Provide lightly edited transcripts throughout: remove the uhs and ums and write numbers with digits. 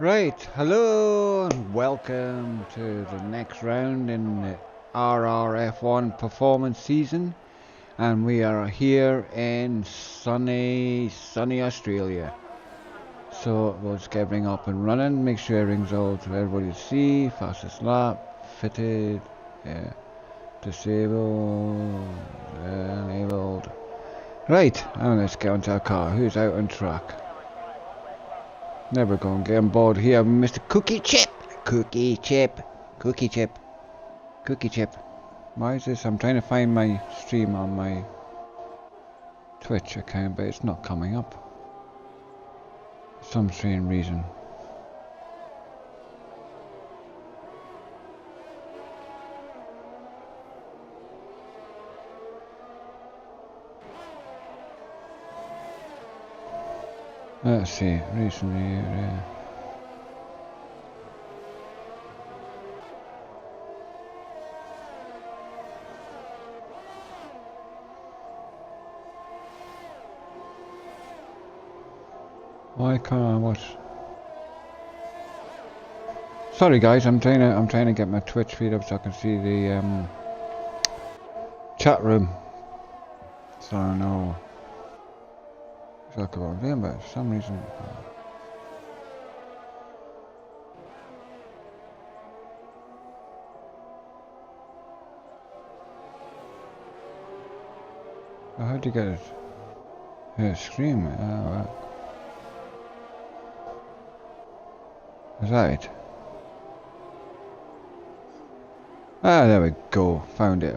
Right, hello and welcome to the next round in the rrf1 performance season, and we are here in sunny Australia. So we'll just get everything up and running, make sure everything's all to everybody to see. Fastest lap, fitted, yeah, disabled, enabled. Right, and let's get onto our car. Who's out on track? Never gonna get on board here, Mr. Cookie Chip! Cookie Chip! Cookie Chip! Cookie Chip! Why is this? I'm trying to find my stream on my Twitch account, but it's not coming up. For some strange reason. Let's see, recently, why can't I watch? Sorry guys, I'm trying to get my Twitch feed up so I can see the chat room. So I know exactly what I'm doing, but for some reason. How'd you get it? Yeah, scream. Oh, right. Is that it? Ah, there we go. Found it.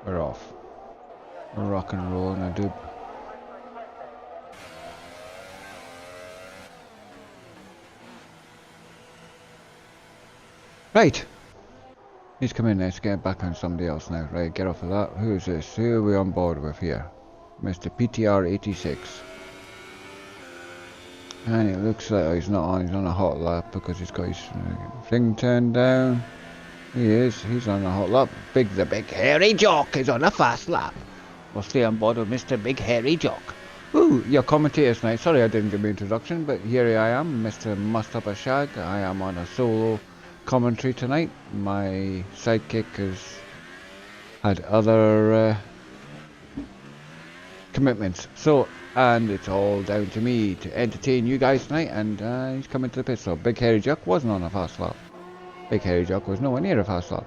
We're off. We're rock and rolling, I do. Right. He's come in. Let's get back on somebody else now. Right, get off of that. Who is this? Who are we on board with here? Mr. PTR86. And it looks like he's not on. He's on a hot lap because he's got his thing turned down. He is. He's on a hot lap. The big hairy jock is on a fast lap. We'll stay on board with Mr. Big Hairy Jock. Ooh, your commentator tonight. Sorry I didn't give my introduction, but here I am, Mr. Must Have a Shag. I am on a solo commentary tonight. My sidekick has had other commitments. So, and it's all down to me to entertain you guys tonight, and he's coming to the pit stop. Big Hairy Jock wasn't on a fast lap. Big Hairy Jock was nowhere near a fast lap.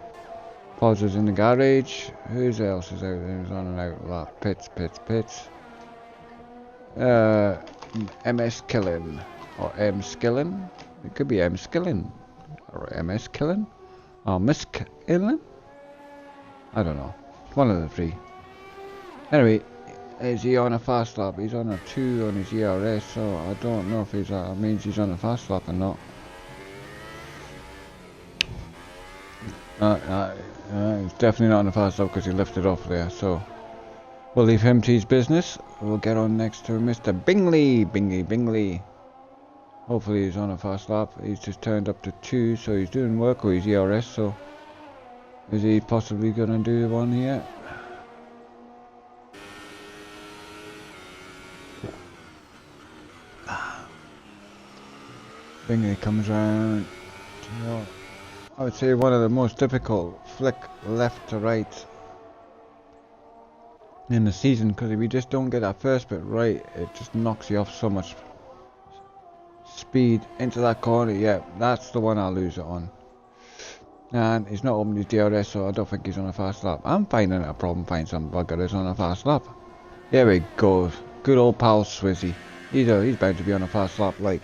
Pauses in the garage. Who else is out there? Who's on and out lap? Pits. MS Killen. Or M Skillen. It could be M Skillen. Or MS Killen. Or Miss Killen. I don't know. One of the three. Anyway, is he on a fast lap? He's on a 2 on his ERS, so I don't know if that means he's on a fast lap or not. He's definitely not on the fast lap because he lifted off there, so we'll leave him to his business. We'll get on next to Mr. Bingley. Hopefully he's on a fast lap. He's just turned up to 2, so he's doing work with his ERS, so is he possibly gonna do one here? Bingley comes round. I would say one of the most difficult flick left to right in the season, because if you just don't get that first bit right, it just knocks you off so much speed into that corner. Yeah, that's the one I'll lose it on. And he's not opened his DRS, so I don't think he's on a fast lap. I'm finding it a problem finding some bugger is on a fast lap. There we go. Good old pal Swizzy. He's bound to be on a fast lap, like.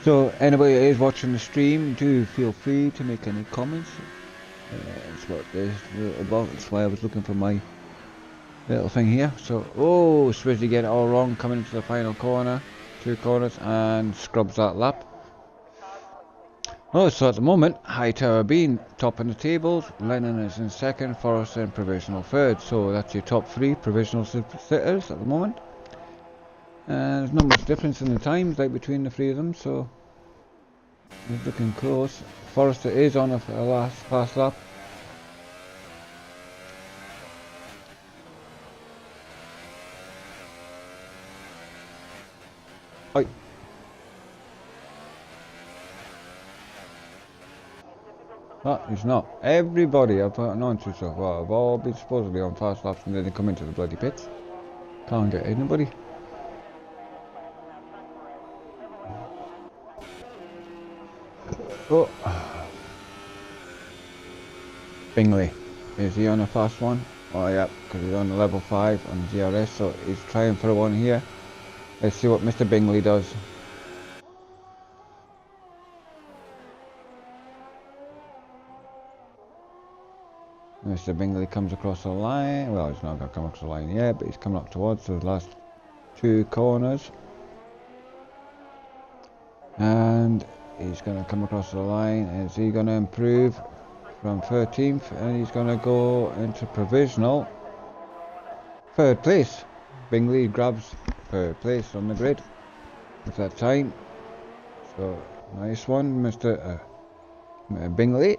So anybody that is watching the stream, do feel free to make any comments. That's what this is about. That's why I was looking for my little thing here. So, Swizzy get it all wrong, coming into the final corner, 2 corners, and scrubs that lap. So at the moment, Hightower Bean top in the tables, Lennon is in second, Forrester in provisional third. So that's your top 3 provisional sitters at the moment. There's not much difference in the times between the 3 of them, so it's looking close. Forrester is on a fast lap. No, he's not. Everybody I've put on to so far have all been supposedly on fast laps and then they come into the bloody pits. Can't get anybody. Oh, Bingley. Is he on a fast one? Oh yeah, because he's on a level 5 on GRS, so he's trying for one here. Let's see what Mr. Bingley does. Mr. Bingley comes across the line. Well, he's not going to come across the line yet, but he's coming up towards the last 2 corners. And he's going to come across the line. Is he going to improve from 13th? And he's going to go into provisional 3rd place. Bingley grabs 3rd place on the grid with that time. So, nice one, Mr. Bingley.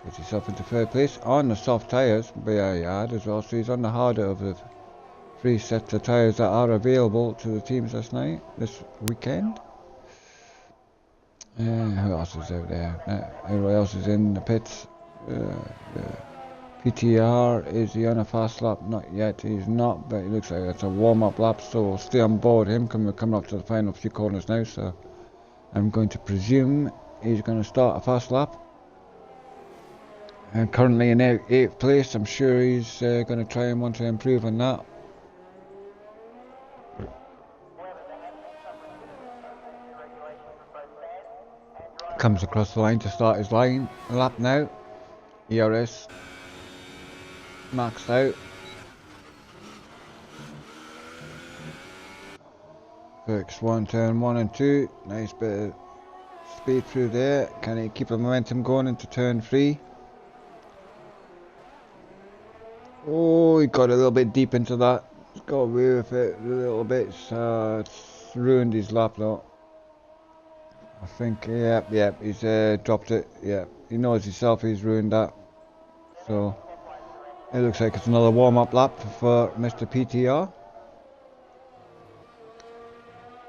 Gets himself into 3rd place on the soft tyres, by a yard as well, so he's on the harder of the 3 sets of tyres that are available to the teams this weekend. Who else is out there? Everybody else is in the pits. PTR, is he on a fast lap? Not yet, he's not, but it looks like it's a warm-up lap, so we'll stay on board him. We're coming up to the final few corners now, so I'm going to presume he's going to start a fast lap. And currently in 8th place. I'm sure he's going to try and want to improve on that. Comes across the line to start his lap now. ERS maxed out. Works 1, turn 1 and 2. Nice bit of speed through there. Can he keep the momentum going into turn 3? Oh, he got a little bit deep into that. He's got away with it a little bit. It's ruined his lap though. I think, yeah, he's dropped it. Yeah, he knows himself he's ruined that. So, it looks like it's another warm-up lap for Mr. PTR.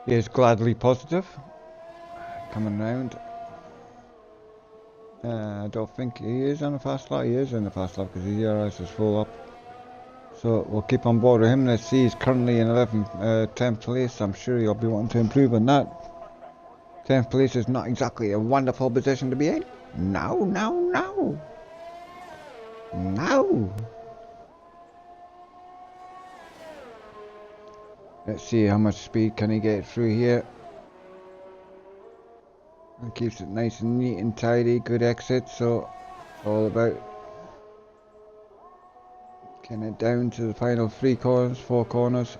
He is gladly positive. Coming round. I don't think he is on a fast lap. He is on a fast lap because his ERS is full up. So we'll keep on board with him. Let's see, he's currently in 10th place. I'm sure he'll be wanting to improve on that. 10th place is not exactly a wonderful position to be in. No. Let's see how much speed can he get through here. It keeps it nice and neat and tidy. Good exit, so it's all about getting it down to the final 4 corners.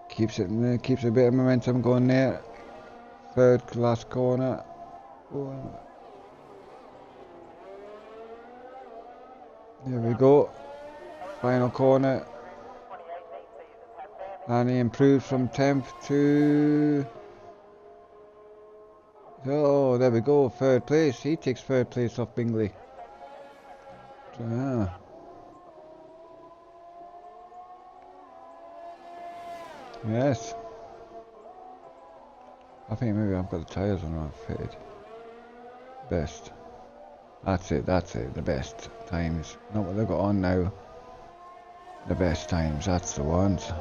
Keeps a bit of momentum going there. 3rd last corner. There we go. Final corner. And he improves from 10th to... Oh, there we go. 3rd place. He takes 3rd place off Bingley. Yes. I think maybe I've got the tyres on not fitted. Best. That's it, the best times. Not what they've got on now. The best times, that's the ones.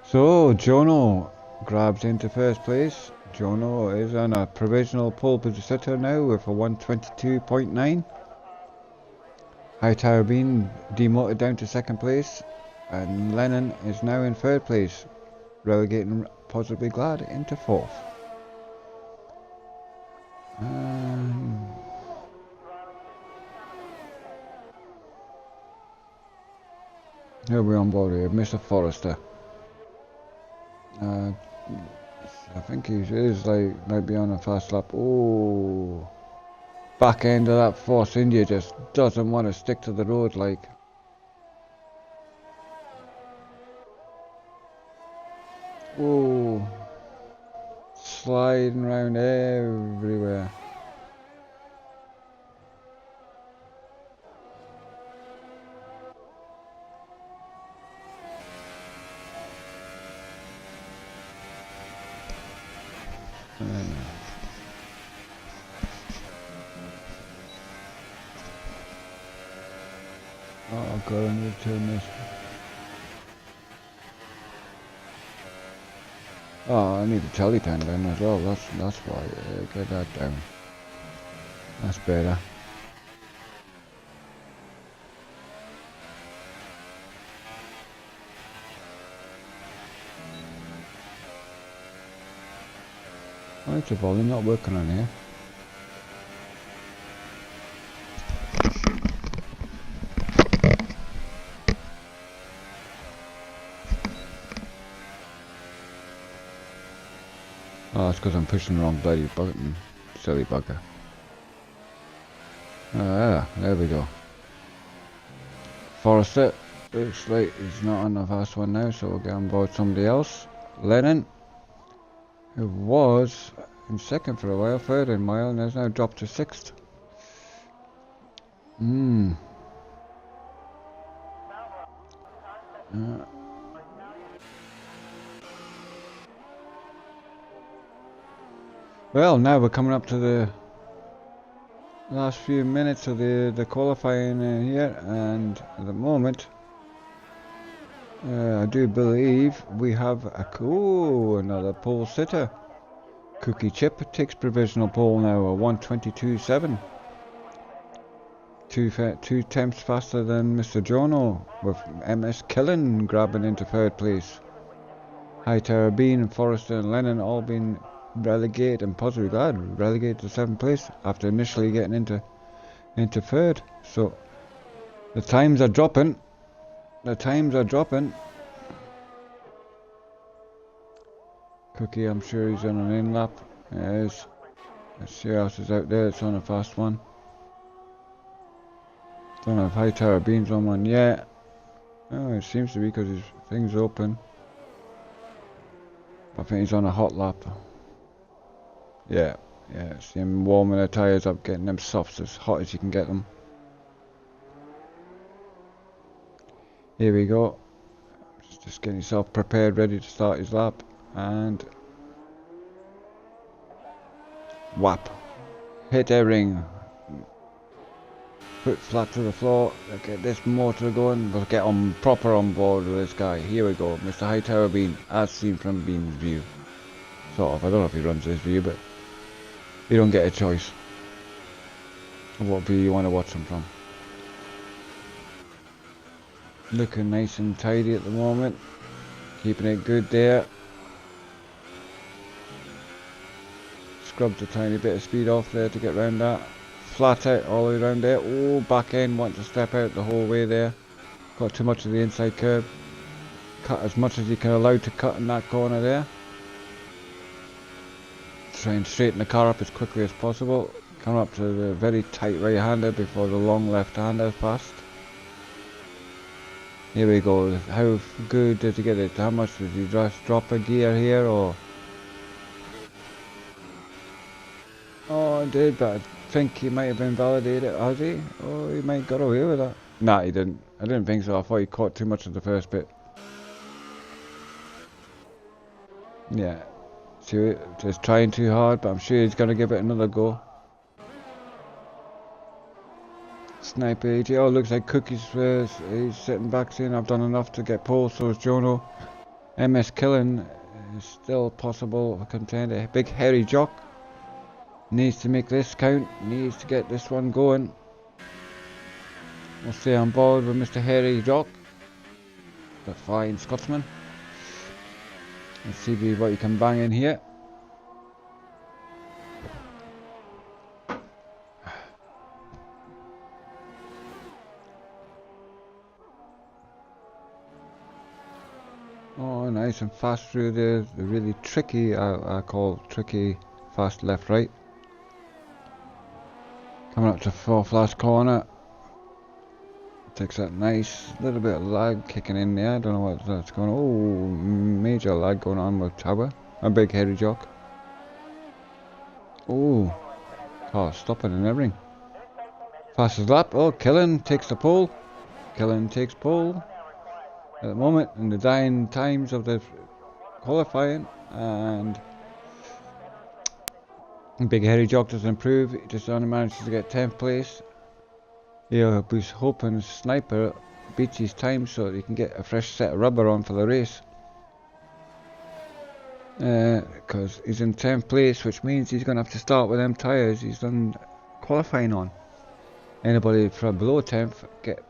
So, Jono grabs into 1st place. Jono is on a provisional pole position now with a 122.9. Hightower being demoted down to 2nd place. And Lennon is now in 3rd place, relegating Possibly Glad into 4th. Here we're on board here, Mr. Forrester. I think he is might be on a fast lap. Oh, back end of that Force India just doesn't want to stick to the road like. Oh, sliding around everywhere. Oh god, I need to turn this. Oh, I need the telly turned down as well. That's why. Get that down. That's better. Why is the volume not working on here? Oh, that's because I'm pushing the wrong bloody button. Silly bugger. There we go. Forrester, looks like he's not on the fast one now, so we'll get on board somebody else. Lennon, who was in second for a while, third in mile, and has now dropped to 6th. Well, now we're coming up to the last few minutes of the qualifying here, and at the moment I do believe we have another pole sitter. Cookie Chip takes provisional pole now, a 1:22.7. Two tenths faster than Mr. Jono, with MS Killen grabbing into third place. Hightower, Bean, Forrester and Lennon all been relegated, and possibly glad relegated to 7th place after initially getting into third. So the times are dropping. Cookie, I'm sure he's on an in lap. Let's see who else is out there. It's on a fast one. Don't know if Hightower Bean's on one yet. Oh, it seems to be because his thing's open. I think he's on a hot lap. Yeah, see him warming the tyres up, getting them softs as hot as you can get them. Here we go. Just getting himself prepared, ready to start his lap. And whap. Hit a ring. Put flat to the floor. Get this motor going. We'll get on proper on board with this guy. Here we go. Mr. Hightower Bean, as seen from Bean's view. Sort of. I don't know if he runs this view, but you don't get a choice of what view you want to watch him from. Looking nice and tidy at the moment. Keeping it good there. Scrubbed a tiny bit of speed off there to get round that. Flat out all the way around there. Oh, back end, want to step out the whole way there. Got too much of the inside curb. Cut as much as you can allow to cut in that corner there. Try and straighten the car up as quickly as possible. Come up to the very tight right hander before the long left hander passed. Here we go. How good did he get it? How much did he just drop a gear here, or? Oh, I did, but I think he might have invalidated, has he? Oh, he might have got away with that. Nah, he didn't. I didn't think so. I thought he caught too much of the first bit. Yeah. See, just trying too hard, but I'm sure he's going to give it another go. Sniper AJ. Oh, looks like Cookie's he's sitting back saying I've done enough to get pole, so is Jono. MS Killen is still possible contender. Big hairy jock. Needs to make this count, needs to get this one going. We'll stay on board with Mr. Hairy Jock, the fine Scotsman. Let's see what you can bang in here. Oh, nice and fast through the really tricky, I call tricky, fast left right. Coming up to 4th last corner. Takes that nice little bit of lag kicking in there. I don't know what that's going on. Oh, major lag going on with Tower. A big hairy jock. Oh, car stopping and everything. Fastest lap. Oh, Killen takes the pole. Killen takes pole at the moment in the dying times of the qualifying, and Big Hairy Jock does improve. He just only manages to get 10th place. He'll be hoping Sniper beats his time so that he can get a fresh set of rubber on for the race. Because he's in 10th place, which means he's going to have to start with them tyres he's done qualifying on. Anybody from below 10th get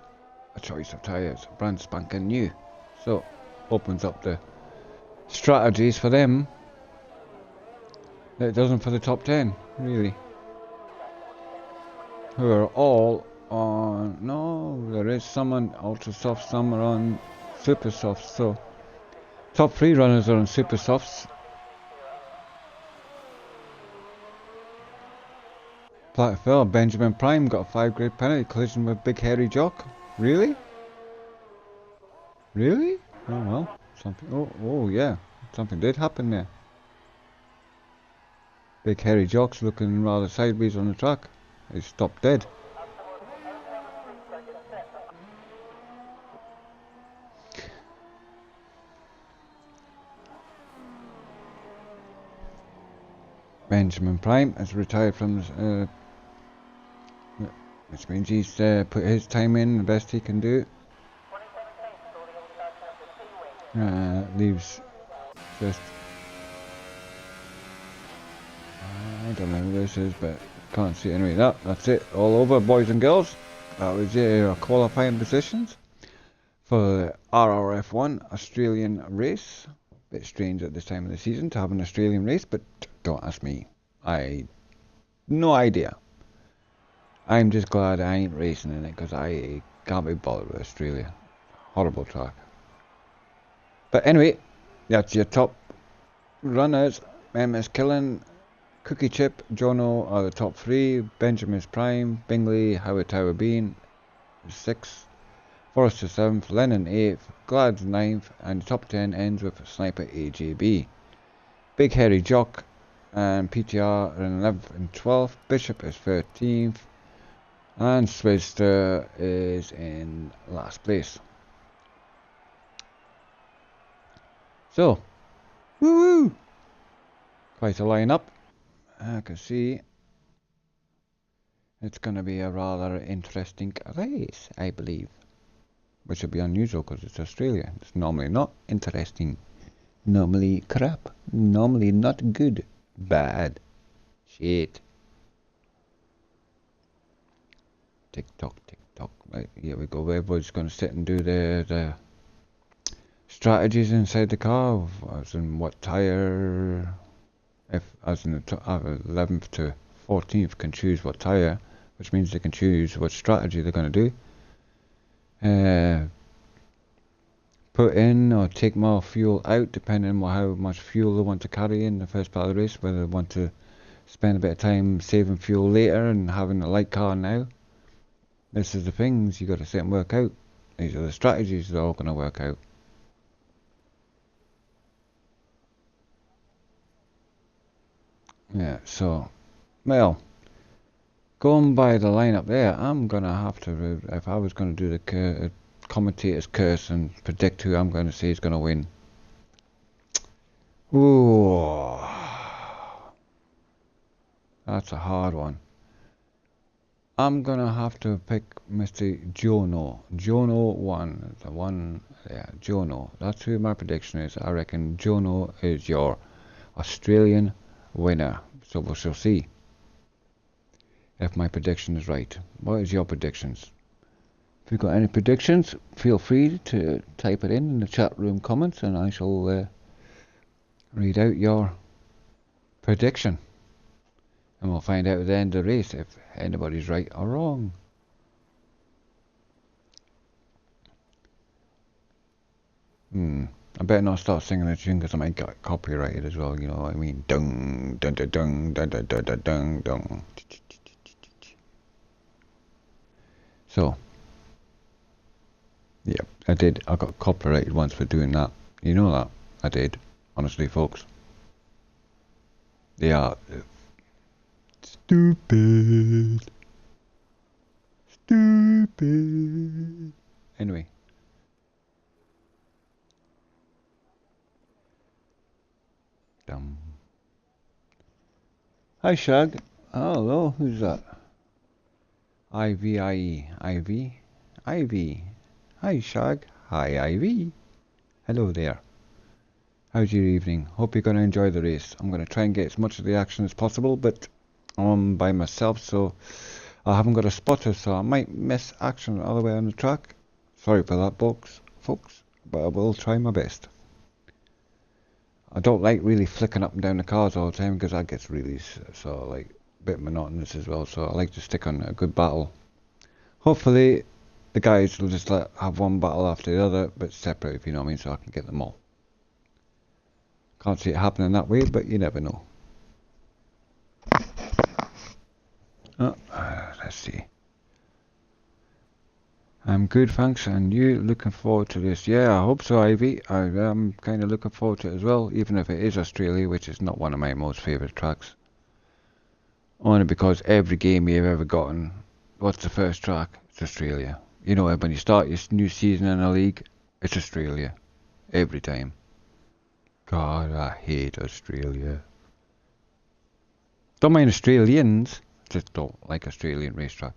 a choice of tyres, brand spanking new. So, opens up the strategies for them that it doesn't for the top 10, really. Who are all on, no, there is some on ultra soft, some are on super soft, so top 3 runners are on super softs. Black Phil, Benjamin Prime got a 5-grade penalty collision with Big Hairy Jock. Really? Really? Oh well, something, oh yeah, something did happen there. Big Hairy Jock's looking rather sideways on the track. He stopped dead. Benjamin Prime has retired from, which means he's put his time in the best he can do. Leaves just, I don't know who this is, but can't see it anyway. That's it, all over, boys and girls. That was your qualifying positions for the rrf1 Australian race. Bit strange at this time of the season to have an Australian race, but don't ask me. No idea. I'm just glad I ain't racing in it because I can't be bothered with Australia. Horrible track. But anyway, that's your top runners. MS Killen, Cookie Chip, Jono are the top 3. Benjamin's Prime, Bingley, Howard Tower Bean 6th, Forrester 7th, Lennon 8th, Glad's 9th, and the top 10 ends with Sniper AJB. Big Hairy Jock and PTR are in 11th and 12th, Bishop is 13th, and Swizster is in last place. So, woo! Quite a lineup. I can see it's going to be a rather interesting race, I believe. Which would be unusual because it's Australia. It's normally not interesting. Normally crap. Normally not good. Bad. Shit. Tick-tock, tick-tock. Right, here we go. Everybody's going to sit and do the strategies inside the car. As in what tyre. If as in the 11th to 14th can choose what tyre. Which means they can choose what strategy they're going to do. Put in or take more fuel out depending on how much fuel they want to carry in the first part of the race, whether they want to spend a bit of time saving fuel later and having a light car now. This is the things you got to sit and work out. These are the strategies that are all going to work out. Yeah, so, well, going by the lineup there, I'm going to have to, if I was going to do the commentator's curse and predict who I'm going to say is going to win. Ooh, that's a hard one. I'm going to have to pick Mr. Jono. Jono 1. The one, yeah, Jono. That's who my prediction is. I reckon Jono is your Australian winner. So we shall see if my prediction is right. What is your predictions? If you've got any predictions, feel free to type it in the chat room comments and I shall read out your prediction. And we'll find out at the end of the race if anybody's right or wrong. I better not start singing the tune because I might get copyrighted as well, you know what I mean? Dung, dun dun dung, dun dun dun dun dung, dung. So, yeah, I got copyrighted once for doing that. You know that? I did. Honestly, folks. They are stupid. Stupid. Anyway. Dum. Hi, Shag. Oh, hello. Who's that? Ivy. Ivy. Hi, Shag. Hi, Ivy. Hello there. How's your evening? Hope you're going to enjoy the race. I'm going to try and get as much of the action as possible, but I'm by myself, so I haven't got a spotter, so I might miss action all the way on the track. Sorry for that, folks, but I will try my best. I don't like really flicking up and down the cars all the time because that gets really sort of like a bit monotonous as well, so I like to stick on a good battle. Hopefully the guys will just have one battle after the other, but separate, if you know what I mean, so I can get them all. Can't see it happening that way, but you never know. Let's see. I'm good, thanks, and you? Looking forward to this? Yeah, I hope so, Ivy. I am kind of looking forward to it as well, even if it is Australia, which is not one of my most favourite tracks. Only because every game you've ever gotten, what's the first track? It's Australia. You know, when you start your new season in a league, it's Australia. Every time. God, I hate Australia. Don't mind Australians, just don't like Australian racetrack.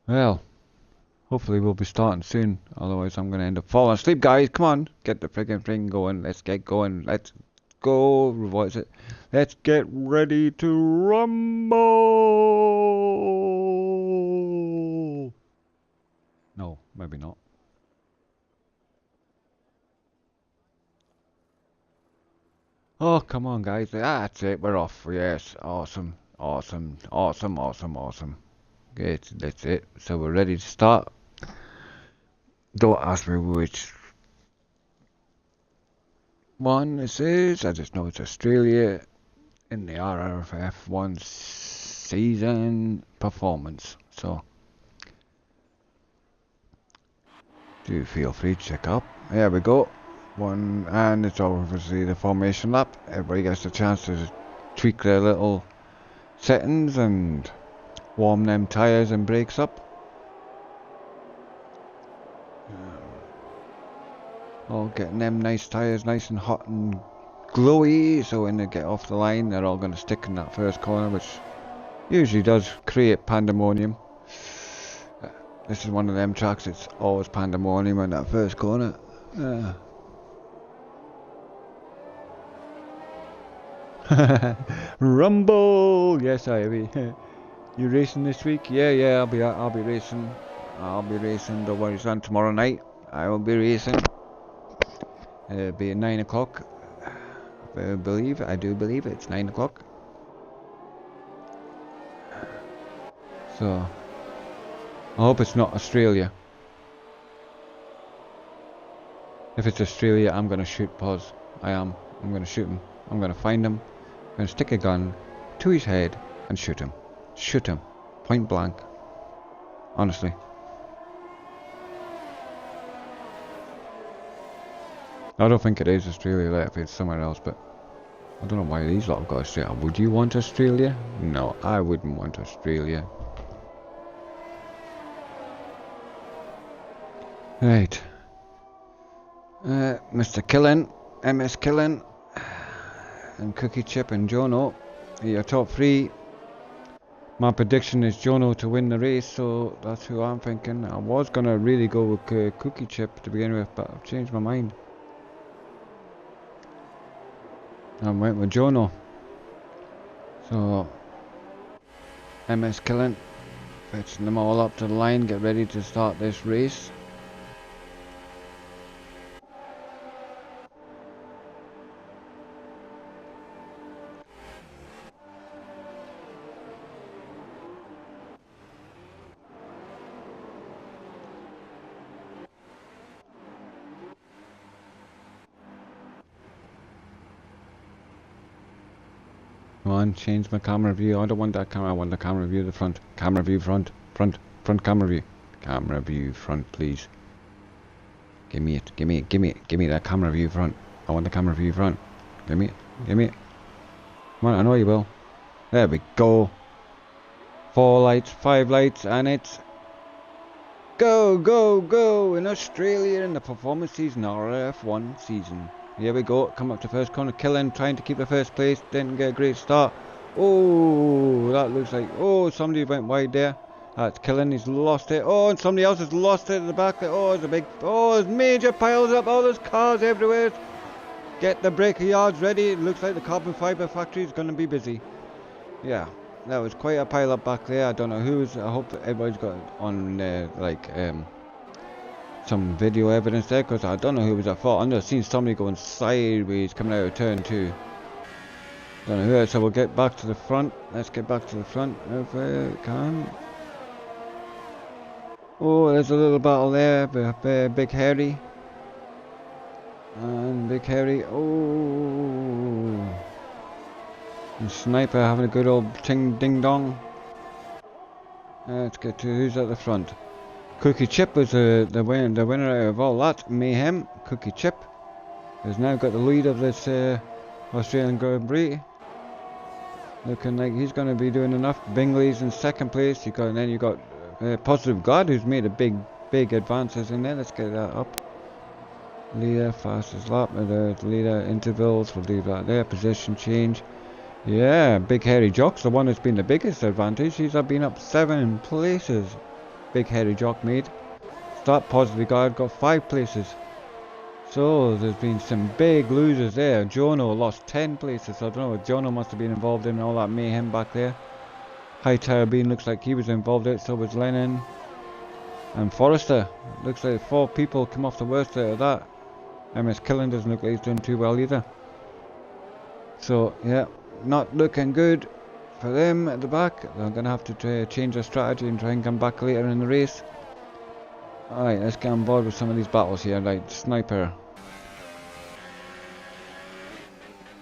Well, hopefully we'll be starting soon, otherwise I'm going to end up falling asleep, guys. Come on, get the friggin' thing going. Let's get going. Let's go. What is it? Let's get ready to rumble. No, maybe not. Oh, come on, guys. That's it. We're off. Yes. Awesome. Awesome. Awesome. Awesome. Awesome. Good. That's it. So we're ready to start. Don't ask me which one this is. I just know it's Australia in the rrf1 season performance. So do feel free to check up. There we go. One, and it's obviously the formation lap. Everybody gets a chance to tweak their little settings and warm them tyres and brakes up. All getting them nice tyres nice and hot and glowy, so when they get off the line they're all going to stick in that first corner, which usually does create pandemonium. This is one of them tracks, it's always pandemonium in that first corner. Rumble! Yes, Ivy. You racing this week? Yeah, I'll be racing. Don't worry, son. Tomorrow night I will be racing. It'll be at 9 o'clock. I do believe it's 9 o'clock. So I hope it's not Australia. If it's Australia, I'm gonna shoot Paz. I'm gonna shoot him. I'm gonna find him. I'm gonna stick a gun to his head and shoot him. Shoot him. Point blank. Honestly. I don't think it is Australia, if it's somewhere else, but I don't know why these lot have got Australia. Would you want Australia? No, I wouldn't want Australia. Right. Mr. Killen, MS Killen, and Cookie Chip and Jono are your top three. My prediction is Jono to win the race, so that's who I'm thinking. I was going to really go with Cookie Chip to begin with, but I've changed my mind. I went with Jono. So, MS Killen, fetching them all up to the line, get ready to start this race. Come on, change my camera view. I don't want that camera, I want the camera view, the front. Camera view front, front camera view. Camera view front, please. Give me it, give me that camera view front. I want the camera view front. Give me it. Come on, I know you will. There we go. 4 lights, 5 lights, and it's go in Australia in the performance season, rrf1 season. Here we go, come up to first corner, Killen trying to keep the first place, didn't get a great start. Oh, that looks like, oh, somebody went wide there. That's killing, he's lost it. Oh, and somebody else has lost it at the back there. Oh, there's a big, oh, there's major piles up. Oh, there's cars everywhere. Get the breaker yards ready. It looks like the carbon fibre factory is going to be busy. Yeah, that was quite a pile up back there. I don't know who's, I hope that everybody's got on, some video evidence there, because I don't know who was at fault. I've just seen somebody going sideways coming out of turn 2. Don't know who else, so we'll get back to the front. Let's get back to the front if we can. Oh, there's a little battle there with Big Harry. And Big Harry, oh. And Sniper having a good old ding dong. Let's get to who's at the front. Cookie Chip was the winner out of all that mayhem. Cookie Chip has now got the lead of this Australian Grand Prix. Looking like he's going to be doing enough. Bingley's in second place. And then you got Positive God, who's made a big advances in there. Let's get that up. Leader, fastest lap. The leader intervals. We'll leave that there. Position change. Yeah, Big Hairy Jock's the one that's been the biggest advantage. He's been up 7 places. Big Hairy Jock made. Start Positive God got 5 places. So there's been some big losers there. Jono lost 10 places. So I don't know. Jono must have been involved in all that mayhem back there. High Tower Bean looks like he was involved in it. So was Lennon and Forrester. Looks like 4 people come off the worst out of that. MS Killen doesn't look like he's doing too well either. So yeah, not looking good for them at the back. They're going to have to change their strategy and try and come back later in the race. Alright, let's get on board with some of these battles here. Like Sniper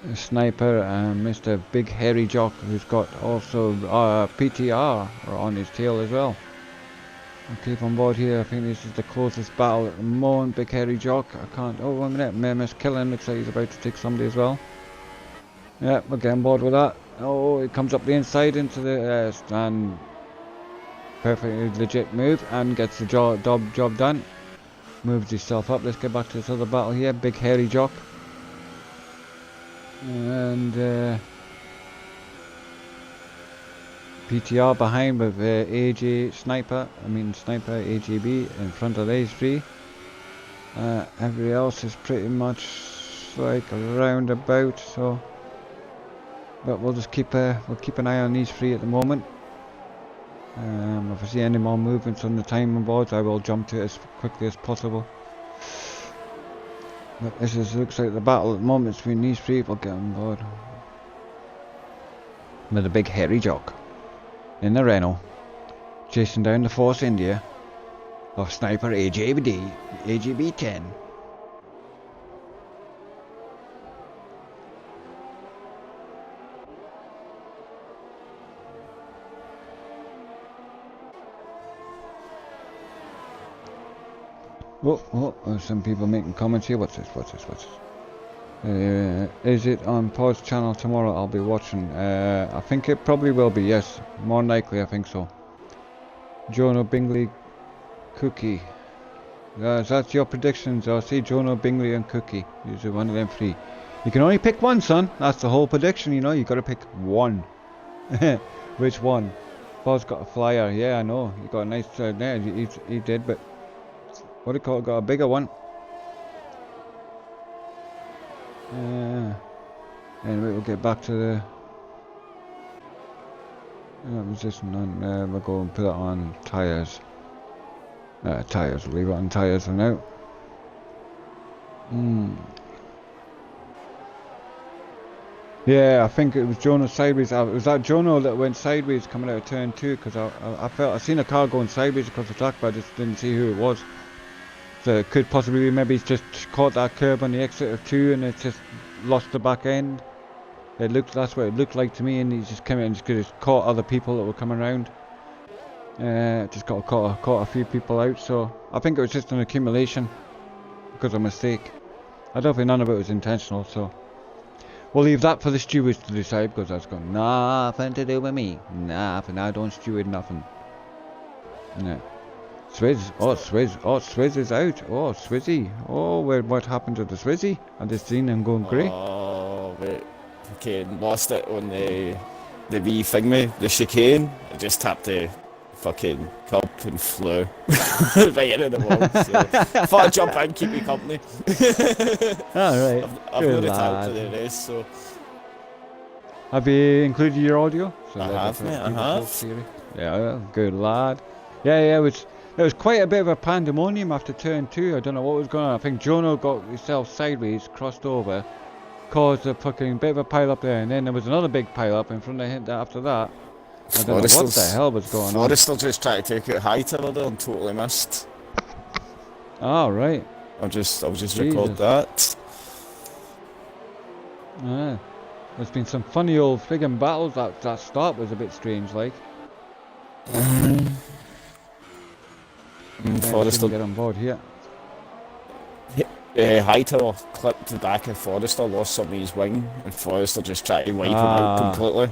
and Mr. Big Hairy Jock, who's got also PTR on his tail as well. I'll keep on board here. I think this is the closest battle at the moment. Big Hairy Jock. I can't. Oh, 1 minute. MS Killen looks like he's about to take somebody as well. Yeah, we'll get on board with that. Oh, it comes up the inside into the stand. Perfectly legit move and gets the job done. Moves himself up. Let's get back to this other battle here. Big Hairy Jock. And PTR behind with Sniper AJB in front of these 3. Everybody else is pretty much like around about, so but we'll just keep an eye on these 3 at the moment. If I see any more movements on the timing boards, I will jump to it as quickly as possible. But this looks like the battle at the moment between these 3. We'll get on board with a Big Hairy Jock in the Renault, chasing down the Force India of Sniper AJB 10. Oh, some people making comments here. What's this? Is it on Pod's channel tomorrow? I'll be watching. I think it probably will be, yes. More likely, I think so. Jono, Bingley, Cookie. That's your predictions. I'll see Jono, Bingley and Cookie. These are one of them 3. You can only pick one, son. That's the whole prediction, you know. You got to pick one. Which one? Pod's got a flyer. Yeah, I know. You got a nice there. He did, but what do you call it? Got a bigger one. Anyway, we'll get back to the position on. We'll go and put it on tires. Tires. We'll leave it on tires for now. Yeah, I think it was Jono sideways. Was that Jono that went sideways coming out of turn 2? Because I seen a car going sideways across the track, but I just didn't see who it was. So it could possibly be maybe he's just caught that curb on the exit of 2 and it's just lost the back end. That's what it looked like to me, and he's just come in and just caught other people that were coming around. Just caught a few people out, so I think it was just an accumulation because of mistake. I don't think none of it was intentional, so we'll leave that for the stewards to decide, because that's got nothing to do with me. Nothing. I don't steward nothing. No. Swizz. Oh, Swizz. Oh, Swizz is out. Oh, Swizzy. Oh, what happened to the Swizzy? I just seen him going grey. Oh, wait. Okay, lost it on the the wee thing me, the chicane, I just tapped the fucking cup and flew right into the wall. So thought I'd jump in, keep me company. Alright, I've good not retired to lad. the rest, so Have you included your audio? So I have, mate, I have. Yeah, good lad. Yeah, there was quite a bit of a pandemonium after turn 2. I don't know what was going on. I think Jono got himself sideways, crossed over, caused a fucking bit of a pile up there, and then there was another big pile up in front of him after that. I don't know what the hell was going on. Forrester just tried to take out Hightower there and totally missed. Oh, right. I'll just record that. Yeah. There's been some funny old friggin' battles. That start was a bit strange, like. Forrester get on board here. Hightower clipped the back of Forrester, lost some of his wing, and Forrester just tried to wipe him out completely.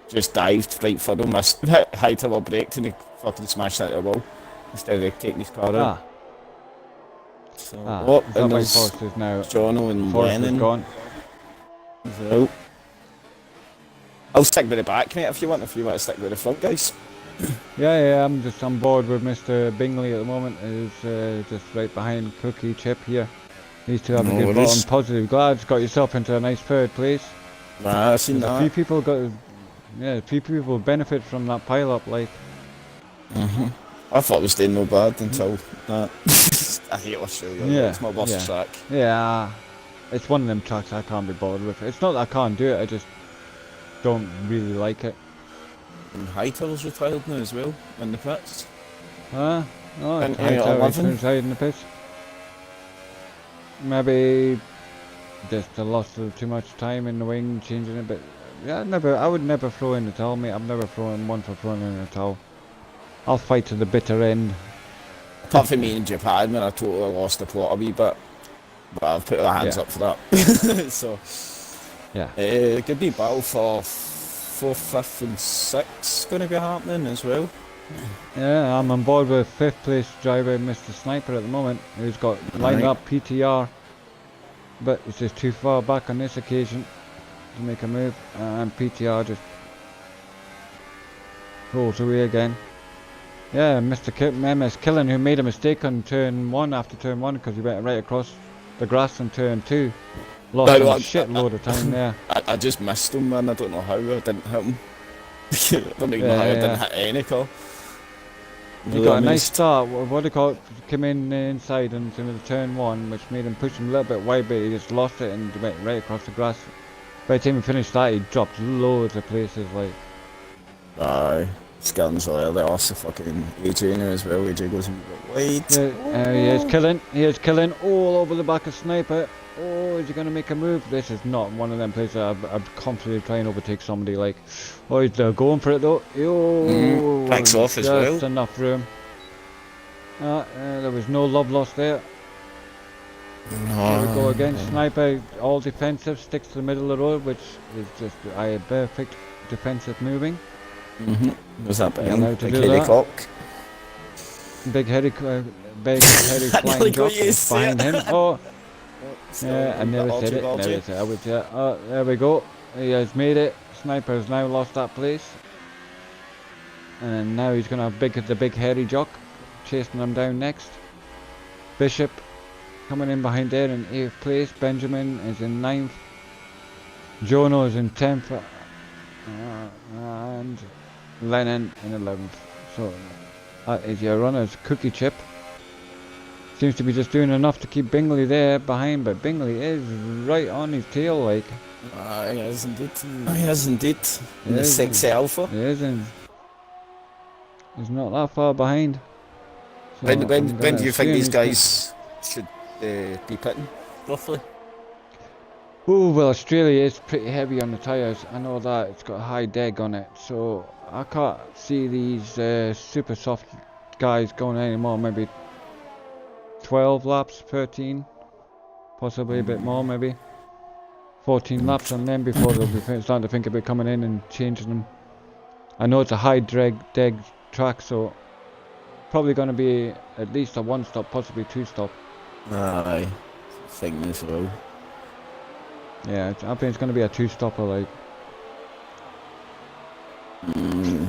Just dived right for him, missed. Hightower braked and he fucking smashed into the wall instead of taking his car out. So, and there's Forrester's now. Jono and Forrester's Lennon. Gone. So, I'll stick with the back, mate, if you want to stick with the front, guys. Yeah, I'm just on board with Mr. Bingley at the moment. Is just right behind Cookie Chip here. These two have a good bottom. Positive. Glad got yourself into a nice third place. I've seen that. A few people benefit from that pile up, like. I thought it was doing no bad until that. I hate Australia. Yeah, it's my worst track. Yeah, it's one of them tracks I can't be bothered with. It's not that I can't do it. I just don't really like it. And Hightower's retired now as well in the pits. Oh, and Hightower's retired in the pits. Maybe just a loss of too much time in the wing, changing a bit. Yeah, I would never throw in the towel, mate. I've never thrown one for throwing in the towel. I'll fight to the bitter end. Apart from me in Japan, when I totally lost the plot a wee bit, but I've put our hands up for that. So, yeah, good wee battle for 4th, 5th, and 6th going to be happening as well. Yeah, I'm on board with 5th place driver Mr. Sniper at the moment, who's got lined up PTR, but it's just too far back on this occasion to make a move, and PTR just rolls away again. Yeah, MS Killen, who made a mistake on turn 1 after turn 1 because he went right across the grass on turn 2. Lost a shitload of time there. I just missed him, man. I don't know how I didn't hit him. I don't even know how I didn't hit any car. He got a nice start. What do you call it? Came in inside and into turn 1, which made him push him a little bit wide, but he just lost it and went right across the grass. By the time he finished that, he dropped loads of places, like. Aye. Scans are the arse of fucking AJ now as well. AJ goes a bit wide. Yeah, he is killing all over the back of Sniper. Oh, is he going to make a move? This is not one of them places I'd confidently try and overtake somebody, like. Oh, he's going for it though. Oh, backs off as well. Just enough room. There was no love lost there. Here we go again. Sniper, all defensive, sticks to the middle of the road, which is just a perfect defensive moving. Was that big heady cock? Big heady flying drop behind him. Oh, yeah, I never said it. I would say, oh, there we go. He has made it. Sniper has now lost that place, and now he's gonna have the big hairy jock chasing him down next. Bishop coming in behind there in 8th place. Benjamin is in 9th. Jono is in 10th, and Lennon in 11th. So that is your runners. Cookie Chip seems to be just doing enough to keep Bingley there behind, but Bingley is right on his tail, like. He is indeed. He is indeed. In the sexy alpha. He is in. He's not that far behind. So when do you think these guys should be pitting, roughly? Oh, well, Australia is pretty heavy on the tyres. I know that. It's got a high deg on it, so I can't see these super soft guys going anymore. Maybe 12 laps, 13, possibly a bit more, maybe 14 laps on them before they'll be starting to think about coming in and changing them. I know it's a high deg track, so probably going to be at least a 1-stop, possibly 2-stop. Aye, think as well. Yeah, I think it's going to be a 2-stopper, like.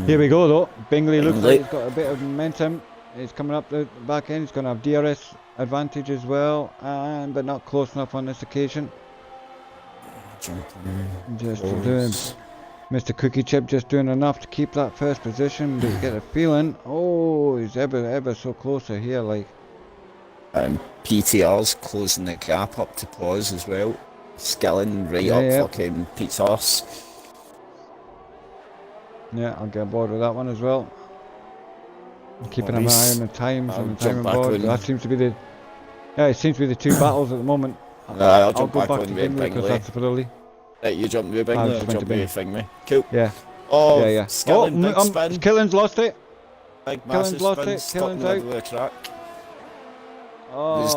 Here we go though. Bingley looks Bingley. like he's got a bit of momentum. He's coming up the back end. He's going to have DRS advantage as well, but not close enough on this occasion. Just doing, Mr. Cookie Chip just doing enough to keep that first position, but you get a feeling, oh, he's ever so closer here, like. PTR's closing the gap up to pause as well. Skilling right up fucking Pete's arse. Yeah, I'll get aboard with that one as well. Keeping an eye on the times and the time on board. That seems to be the... Yeah, it seems to be the two battles at the moment. I'll go back to Bingley because that's for early. Right, you jump with Bingley, I'll jump with Bingley. Cool. Yeah. Oh, yeah. Skilling, big spin. Killen's lost it. Big massive Killen's lost spin, it. stuck in the Killen's middle of the track. Oh. There's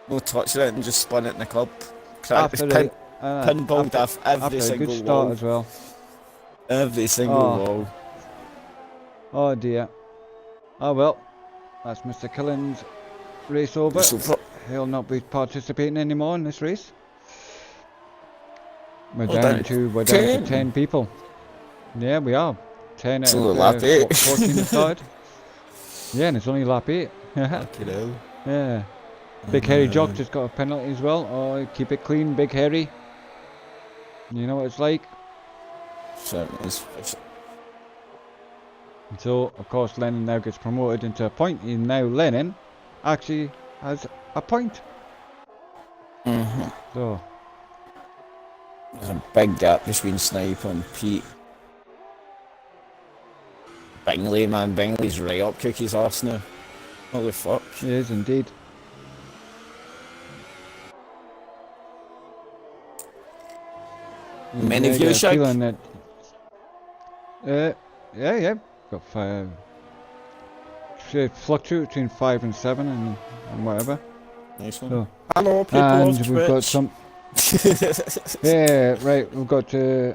no touch it and just spun it in the club. Cracked pinballed off every single good start wall. as well. Every single wall. Oh dear. Oh well. That's Mr. Killen's race over. He'll not be participating anymore in this race. We're down to 10 people. Yeah, we are. 10 out of 14 aside. Yeah, and it's only lap 8. Yeah. Big Hairy Jock just got a penalty as well. Oh, keep it clean, Big Hairy. You know what it's like. So, of course, Lennon now gets promoted into a point. And now Lennon actually has a point. So, there's a big gap between Snipe and Pete. Bingley, man, Bingley's right up Cookie's arse now. Holy fuck. He is indeed. Many of you shake? That, yeah. Got 5. Should fluctuate between 5 and 7 and whatever. Nice one. So, hello, people and of we've got some. Yeah, right. We've got. Yeah.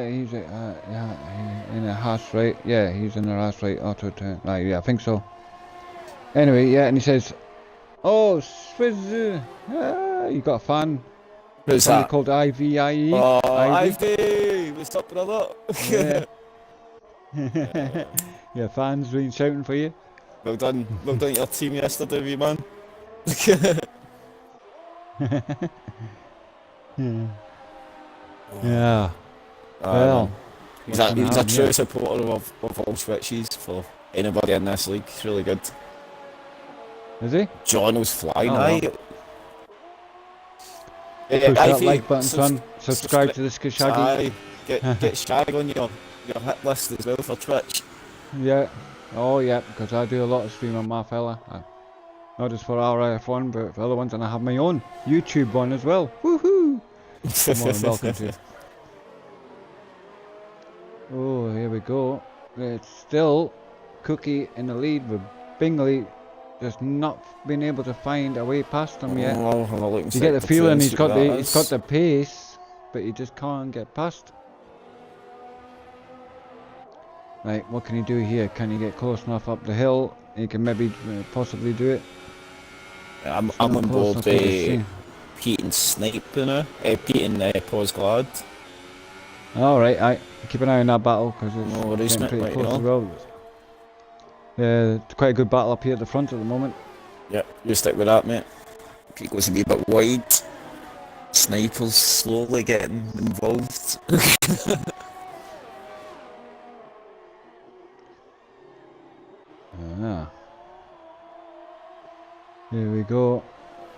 He's in a Haas, right? Yeah, he's in a Haas, right? Auto turn. Yeah, I think so. Anyway, yeah, and he says, "Oh, Swizz, you got a fan." Who's that? Called IVIE. Oh, Ivy! What's up, brother? Yeah. Yeah, fans been shouting for you. Well done your team yesterday, wee man. Yeah. Well, he's a true supporter of all switches for anybody in this league. It's really good. Is he? John was flying, Push that like button, son. Subscribe to this Shaggy. Get Shag on your hit list as well for Twitch. Yeah. Oh yeah, because I do a lot of stream on my fella. Not just for rrf1, but for other ones, and I have my own YouTube one as well. Woohoo! More than welcome to. Oh, here we go. It's still Cookie in the lead with Bingley just not been able to find a way past him yet. You get the feeling he's got the pace, but he just can't get past. Right, what can he do here? Can he get close enough up the hill? He can maybe possibly do it. I'm on board Pete and Snipe, you know? Pete and Pause Glad. Alright, I keep an eye on that battle because it's getting pretty close as well. It's quite a good battle up here at the front at the moment. Yep, you stick with that, mate. Pete goes a wee bit wide. Sniper's slowly getting involved. Here we go.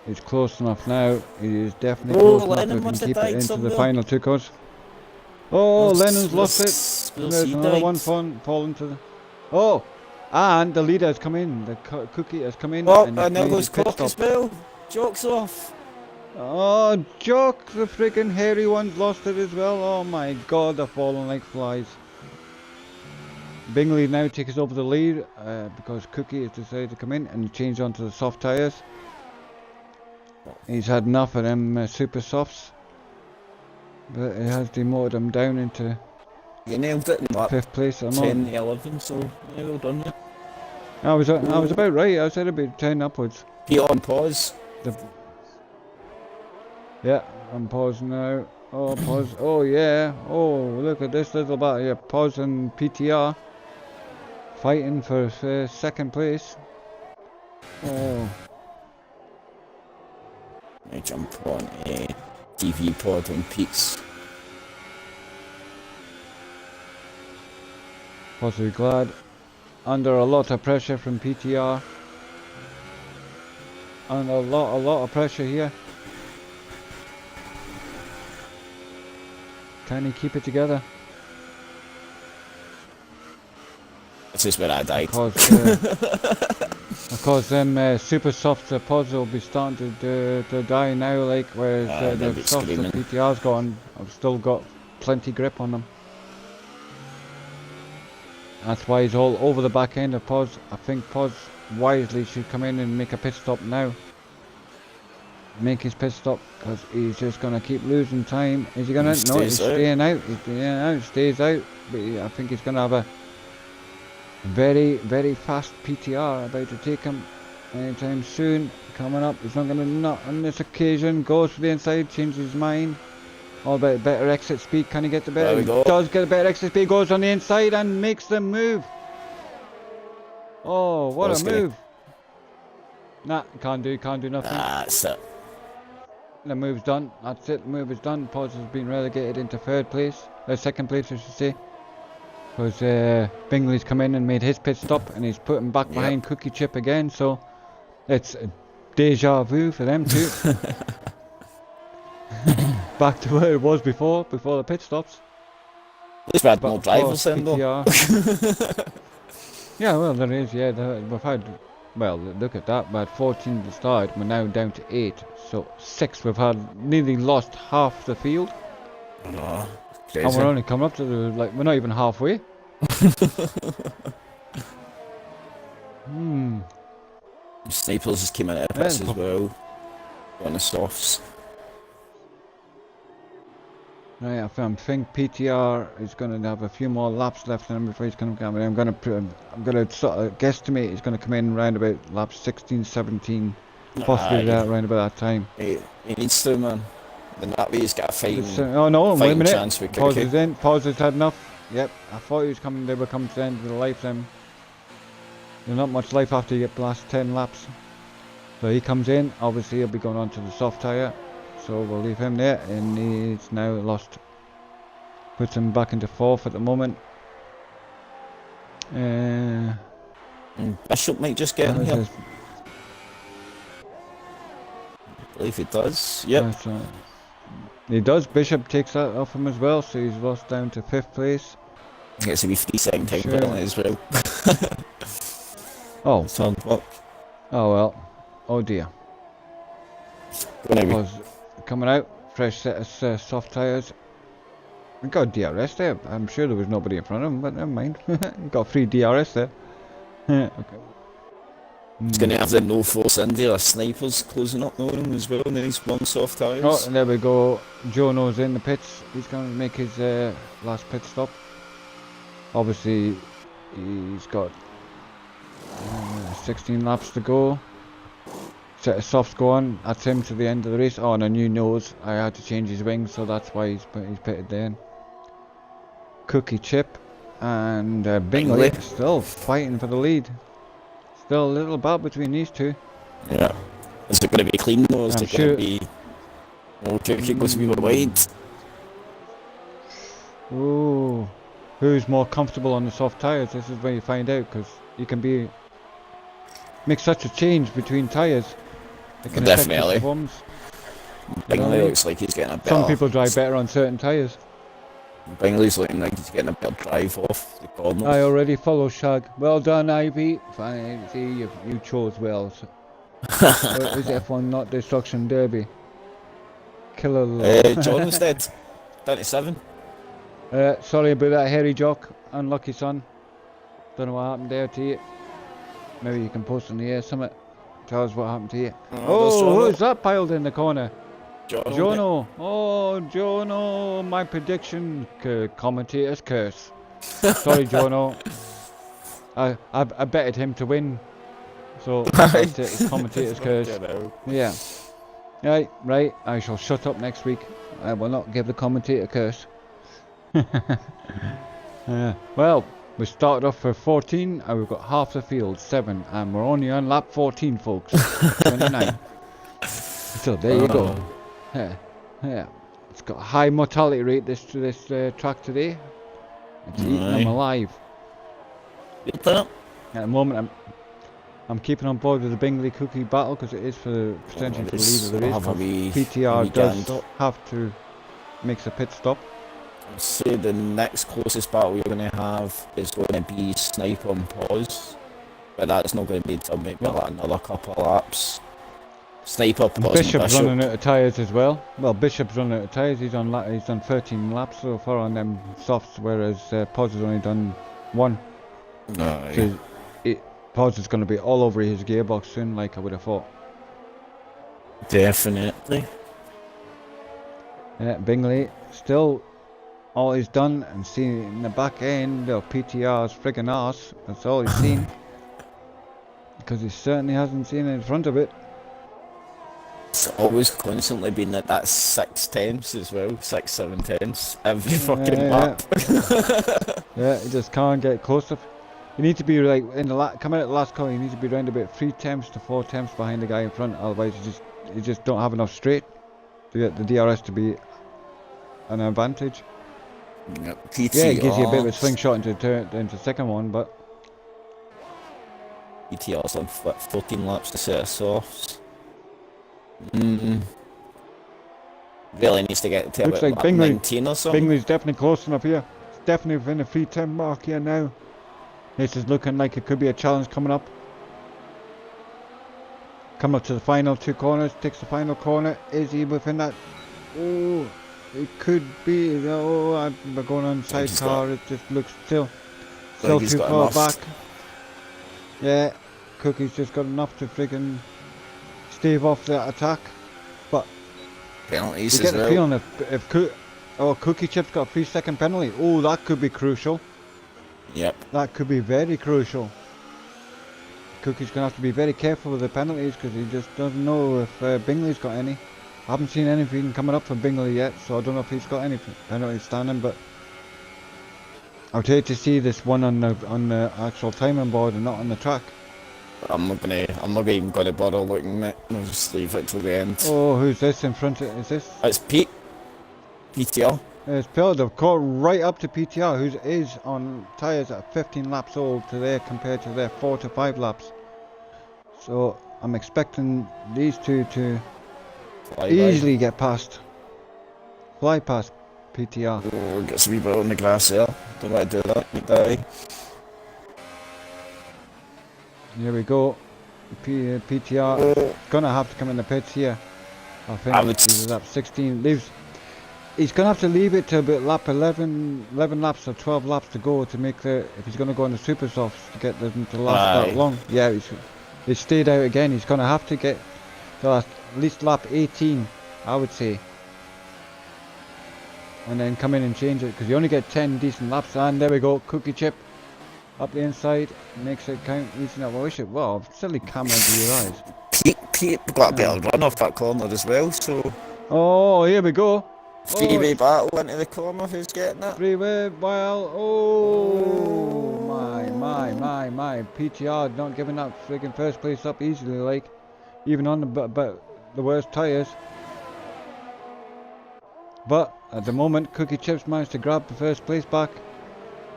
He's close enough now. He is definitely close enough if he can keep it into the final 2 cars. Oh, Lennon's lost it. There's another one falling to the... Oh! And the leader has come in. The Cookie has come in. Oh, and there goes Cock as well. Joke's off. Oh, Jock, the freaking hairy one's lost it as well. Oh my god, they're falling like flies. Bingley now takes over the lead because Cookie has decided to come in and change onto the soft tyres. He's had enough of them super softs, but he has demoted them down into you nailed it in that 5th place. 10-11, so yeah, well done. Yeah. I was about right. I said it'd be 10 upwards. Pete on pause. Yeah, I'm pausing now. Oh, pause. Oh, yeah. Oh, look at this little battle here. Pause and PTR fighting for second place. Oh. I jump on a DV pod on Pete's. Possibly glad. Under a lot of pressure from PTR. And a lot of pressure here. Can he keep it together? This is where I died. Of course, them super softs pods will be starting to die now, like, whereas the softs that PTR's got on, I've still got plenty grip on them. That's why he's all over the back end of Pods. I think Pods wisely should come in and make a pit stop now. Make his pit stop, because he's just going to keep losing time. Is he going to? No, he's staying out. He's staying out, stays out. But I think he's going to have a very, very fast PTR about to take him anytime soon. Coming up, he's not going to not on this occasion. Goes for the inside, changes his mind. All about better exit speed. Can he get the better? He does get a better exit speed. Goes on the inside and makes the move. Oh, what a move! Nah, can't do nothing. That's it. The move's done. That's it. The move is done. Pods has been relegated into third place. Second place, I should say. Because Bingley's come in and made his pit stop, and he's put him back behind Cookie Chip again. So it's deja vu for them too. Back to where it was before the pit stops. At least we had more drivers then, though. Yeah, well, there is. Yeah, we've had. Well, look at that. We had 14 at the start. We're now down to 8. So 6. We've had nearly lost half the field. Oh, and we're only coming up to we're not even halfway. Snipers just came out of pits as well. On the softs. Right, I think PTR is going to have a few more laps left in him before he's going to come in. I'm going to sort of guesstimate he's going to come in around about laps 16, 17, possibly around about that time. He needs to, man. Then that way he's got a fighting, oh no, wait a minute. Chance with Pause is in. Pause has had enough. Yep, I thought he was coming. They were coming to the end of the life then. There's not much life after you get the last 10 laps. So he comes in. Obviously he'll be going on to the soft tyre. So we'll leave him there, and he's now lost. Puts him back into 4th at the moment. Bishop might just get in here. I believe he does. Yep. He does. Bishop takes that off him as well, so he's lost down to 5th place. He gets to be 3-second time penalty as well. Oh. It's hard work. Oh well. Oh dear. Coming out, fresh set of soft tyres. We got DRS there. I'm sure there was nobody in front of him, but never mind. Got free DRS there. Okay. He's going to have the no force India snipers closing up on him as well, and then he's one soft tyres. Oh, and there we go. Jono's in the pits. He's going to make his last pit stop. Obviously, he's got 16 laps to go. Set of softs go on. That's him to the end of the race. Oh, and a new nose. I had to change his wings, so that's why he's pitted then. Cookie Chip and Bingley still fighting for the lead. Still a little battle between these two. Yeah. Is it going to be clean though? Is it going to be... Oh, Cookie goes to be wide. Ooh. Who's more comfortable on the soft tyres? This is where you find out, because you can make such a change between tyres. Definitely. Bingley looks like he's getting a better... Some people drive better on certain tyres. Bingley's looking like he's getting a better drive off the corners. I already follow Shag. Well done, Ivy. Fine. See, you chose well. So. Is F1 not Destruction Derby? Killer. John was dead. 37. Sorry about that, hairy jock. Unlucky son. Don't know what happened there to you. Maybe you can post in the air something. Tell us what happened to you. Oh, who's that piled in the corner? Jono. Oh, Jono. My prediction. Commentator's curse. Sorry, Jono. I betted him to win. So, that's it. It's commentator's curse. Yeah. Right, I shall shut up next week. I will not give the commentator a curse. Well, we started off for 14 and we've got half the field, 7, and we're only on lap 14, folks. 29. So there you go. Yeah. It's got a high mortality rate this track today. It's eating them alive. At the moment, I'm keeping on board with the Bingley Cookie battle because it is for the potential for the lead of the race. PTR does have to make a pit stop. I'd say the next closest battle we're going to have is going to be Sniper on pause, but that's not going to be until maybe like another couple of laps. Sniper pause. Bishop's running out of tyres as well. Well, Bishop's running out of tyres. He's done 13 laps so far on them softs, whereas Pause has only done 1. So Pause is going to be all over his gearbox soon, like I would have thought. Definitely. Bingley still all he's done and seen in the back end of PTR's friggin' arse. That's all he's seen. Because he certainly hasn't seen in front of it. It's always constantly been at that 6 tenths as well, 6, 7 tenths every fucking lap. Yeah, he just can't get close enough. You need to be like in the coming at the last corner. You need to be around about 3 tenths to 4 tenths behind the guy in front. Otherwise, you just don't have enough straight to get the DRS to be an advantage. Yep. Yeah, it gives you a bit of a slingshot into the second one, but PTR's on 14 laps to set of softs. Really needs to get to looks about like Bingley, 19 or something. Bingley's definitely close enough here. It's definitely within the 3:10 mark here now. This is looking like it could be a challenge coming up. Coming up to the final 2 corners, takes the final corner. Is he within that? Oh, it could be. Oh, we're going on sidecar. It just looks still too far back. Yeah, Cookie's just got enough to friggin' stave off that attack. But penalties you get as the feeling if Cookie Chip's got a 3-second penalty. Oh, that could be crucial. Yep. That could be very crucial. Cookie's going to have to be very careful with the penalties because he just doesn't know if Bingley's got any. I haven't seen anything coming up for Bingley yet, so I don't know if he's got any penalties standing, but I would hate to see this one on the actual timing board and not on the track. I'm not even gonna bother looking at it. I'll just leave it till the end. Oh, who's this in front of? Is this? It's Pete. PTR. It's Pill. They've caught right up to PTR, who is on tyres at 15 laps old to there compared to their 4 to 5 So I'm expecting these two to easily get past. Fly past PTR. Oh, gets a wee bit on the grass there. Don't want to do that, you die. Here we go. PTR gonna have to come in the pits here. I think he's up 16. He's gonna have to leave it to about lap 11 laps or 12 laps to go to make if he's gonna go on the super softs to get them to last that long. Yeah, he's stayed out again. He's gonna have to get to at least lap 18, I would say, and then come in and change it because you only get 10 decent laps. And there we go, Cookie Chip up the inside, makes it count easy enough. I wish it well, silly camera to your eyes. Pete got a better run off that corner as well, so. Oh, here we go. Freeway battle into the corner, who's getting it? Freeway battle, oh my. PTR not giving that friggin' first place up easily, like, even on the worst tyres. But at the moment, Cookie Chips managed to grab the first place back.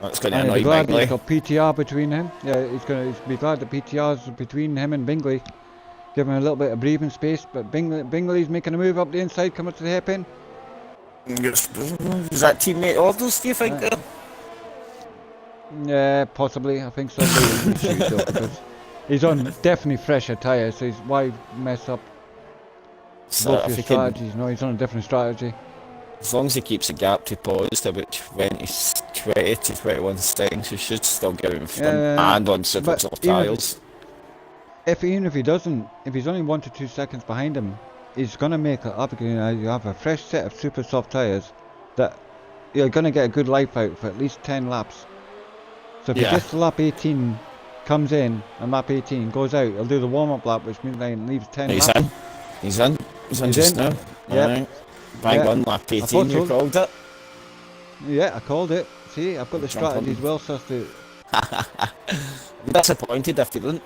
That's going to annoy Bingley. He's glad he's got PTR between him. Yeah, he's be glad that PTR's between him and Bingley. Give him a little bit of breathing space, but Bingley's making a move up the inside, coming to the hairpin. Is that teammate orders, do you think? Yeah, possibly. I think so. Because he's on definitely fresher tyres, so why mess up both your strategies? No, he's on a different strategy. As long as he keeps a gap to pause to about 20 to 21 seconds, he should still get him front and on super soft tyres. Even if he doesn't, if he's only 1 to 2 seconds behind him, he's going to make it up again. You have a fresh set of super soft tyres that you're going to get a good life out for at least 10 laps. So if he gets to lap 18, comes in, and lap 18 goes out, he'll do the warm-up lap, which means then leaves 10 laps. He's in. He's in He's just in. now. Yep. Alright. Bang Yeah. on, lap I 18, thought you so. called it. Yeah, I called it. See, I've got the Jump on. strategy as well, so as to... I'm disappointed if you didn't.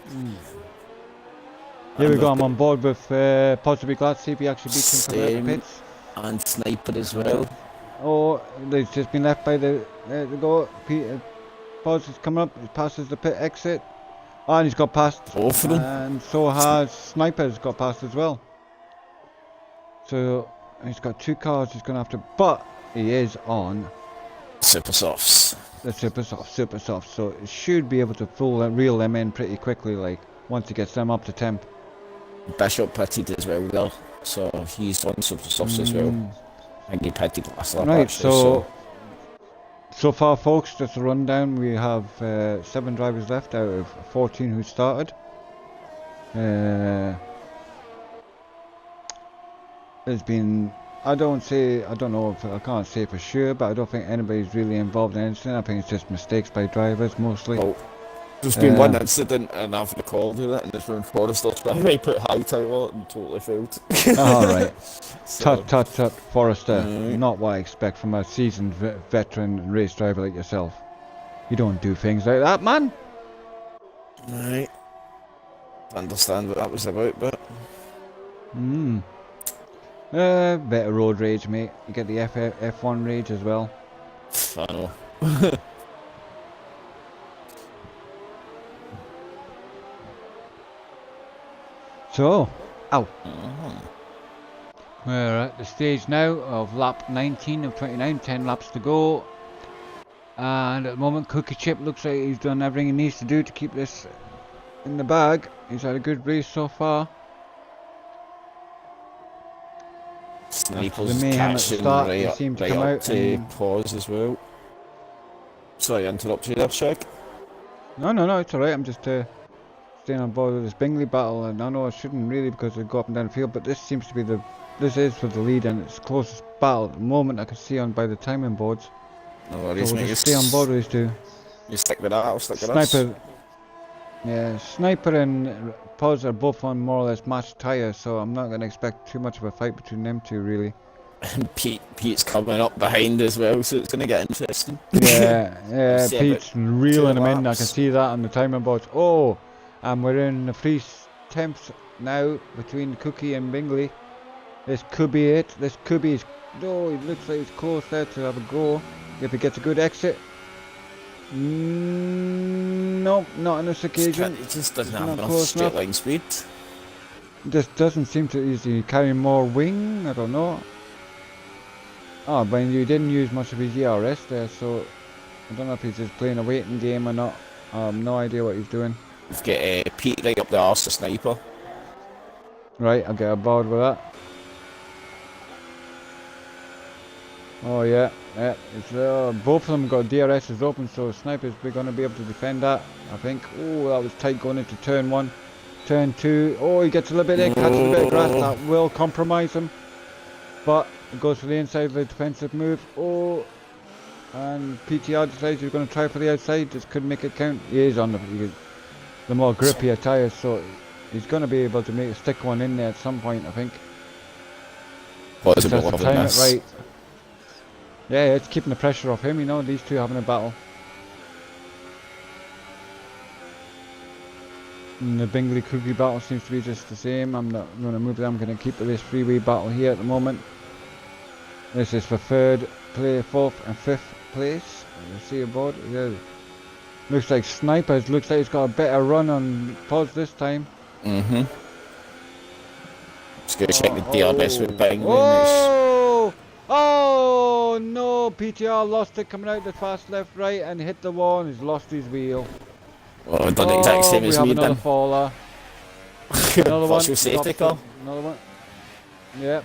Here we And go, we've I'm got on board with Possibly Glad, see if he actually beats him coming out the Same, pits. and Sniper as well. Oh, he's just been left by the... There we go, Pos is coming up, he passes the pit exit. Oh, and he's got past. Both of them. And so has Sniper's got past as well. So, he's got 2 cars he's going to have to... But, he is on... Super softs. The super soft, so it should be able to reel them in pretty quickly, like, once he gets them up to temp. Bishop pitted as well there, so he's on super softs as well. I think he pitted last lap Right, actually, so far folks, just a rundown, we have 7 drivers left out of 14 who started. There's been, I don't know if, I can't say for sure, but I don't think anybody's really involved in anything. I think it's just mistakes by drivers mostly. well, there's been one incident and I've recorded it, and it's when Forrester's driving, he put high tail and totally failed. Alright. So, Tut, Forrester. Not what I expect from a seasoned veteran race driver like yourself. You don't do things like that, man. right. I understand what that was about, but... Bit of road rage, mate. You get the F1 rage as well. I know. So, ow. We're at the stage now of lap 19 of 29, 10 laps to go. And at the moment, Cookie Chip looks like he's done everything he needs to do to keep this in the bag. He's had a good race so far. Sniper's The mayhem at the catching start, right he up, seemed to right come up out to and... pause as well. Sorry, I interrupted you there, Shag. No, it's alright. I'm just staying on board with this Bingley battle, and I know I shouldn't really because I go up and down the field, but this seems to be this is for the lead, and it's the closest battle at the moment I can see on by the timing boards. No worries, So we'll mate. just stay on board with these two. You stick with that, I'll stick with us. Sniper, yeah, Sniper and Pos are both on more or less matched tyres, so I'm not going to expect too much of a fight between them two, really. And Pete's coming up behind as well, so it's going to get interesting. Yeah, See Pete's about reeling 2 him in, I laps. can see that on the timing boards. Oh, and we're in the free temps now between Cookie and Bingley. This could be it. This could be his... Oh, it looks like he's close there to have a go. If he gets a good exit. Nope, not on this occasion. He just doesn't It's have not enough close straight enough. line speed. This doesn't seem to... Is he carrying more wing? I don't know. Oh, but you didn't use much of his ERS there, so... I don't know if he's just playing a waiting game or not. I have no idea what he's doing. We've got Pete right up the arse, the Sniper. Right, I'll get aboard with that. Oh yeah, it's both of them got DRSs open, so Snipers we're going to be able to defend that, I think. Oh, that was tight going into turn 1. Turn 2, oh, he gets a little bit there, catches a bit of grass, that will compromise him. But it goes for the inside of the defensive move. Oh, and PTR decides he's going to try for the outside, just couldn't make it count. He is on the more grippier tyres, so he's going to be able to stick one in there at some point, I think. What is it Just about has to time it this? right. Yeah, it's keeping the pressure off him, you know, these two having a battle. And the Bingley Cookie battle seems to be just the same. I'm not going to move that, I'm going to keep this freeway battle here at the moment. This is for 3rd, 4th and 5th place. You see aboard, yeah. Looks like Snipers, looks like he's got a better run on Pos this time. Just going to check the DRS with Bingley. Oh no, PTR lost it coming out the fast left right and hit the wall and he's lost his wheel. Well, I've done the exact same as we me have another then. faller. Another one. Safety car. Another one. Yeah,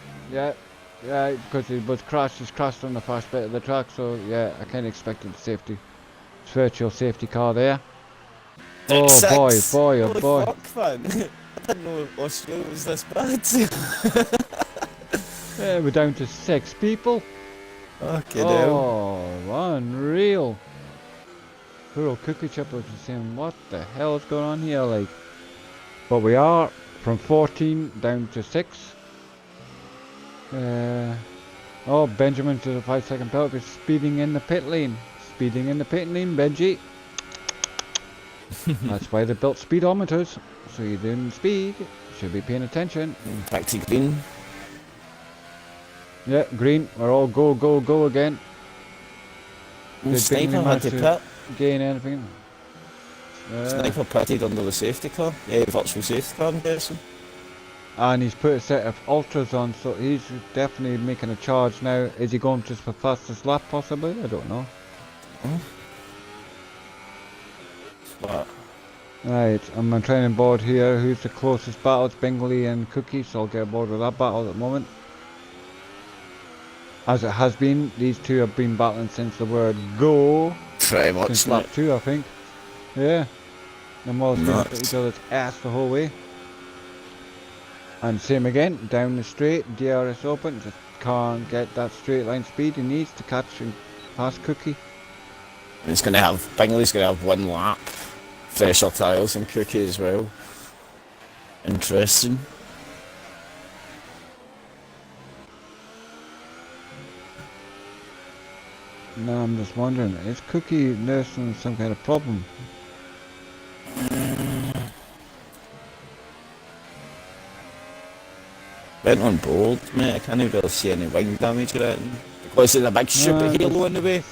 because it was he's crashed on the fast bit of the track, so yeah, I kind of expected safety. It's virtual safety car there. Oh boy. Holy fuck, man. I didn't know Austria was this bad. Yeah, we're down to 6 people. Okay, now. Oh, unreal. Poor old Cookie Chip was just saying, what the hell is going on here, like? But we are from 14 down to 6. Oh, Benjamin to the 5-second penalty, speeding in the pit lane. Speeding in the pit lane, Benji. That's why they built speedometers. So you're doing speed, should be paying attention. Back to green. Yeah, green, we're all go, go, go again. Did Sniper Bingley had to manage pit. gain anything? Sniper pitted under the safety car. Yeah, virtual safety car, I'm guessing. And he's put a set of ultras on, so he's definitely making a charge now. Is he going just for fastest lap possibly? I don't know. But Right, I'm trying on board here. Who's the closest battle? It's Bingley and Cookie, so I'll get aboard with that battle at the moment. As it has been, these two have been battling since the word go. pretty much Since like lap 2, I think. Yeah. And we'll at each other's ass the whole way. And same again, down the straight, DRS open, just can't get that straight line speed he needs to catch and pass Cookie. it's gonna have Bingley's gonna have 1 lap. Fresher tyres and Cookie as well. Interesting. Now I'm just wondering, is Cookie nursing some kind of problem? Went on board, mate. I can't really see any wing damage or anything. Because of the big stupid halo in the way.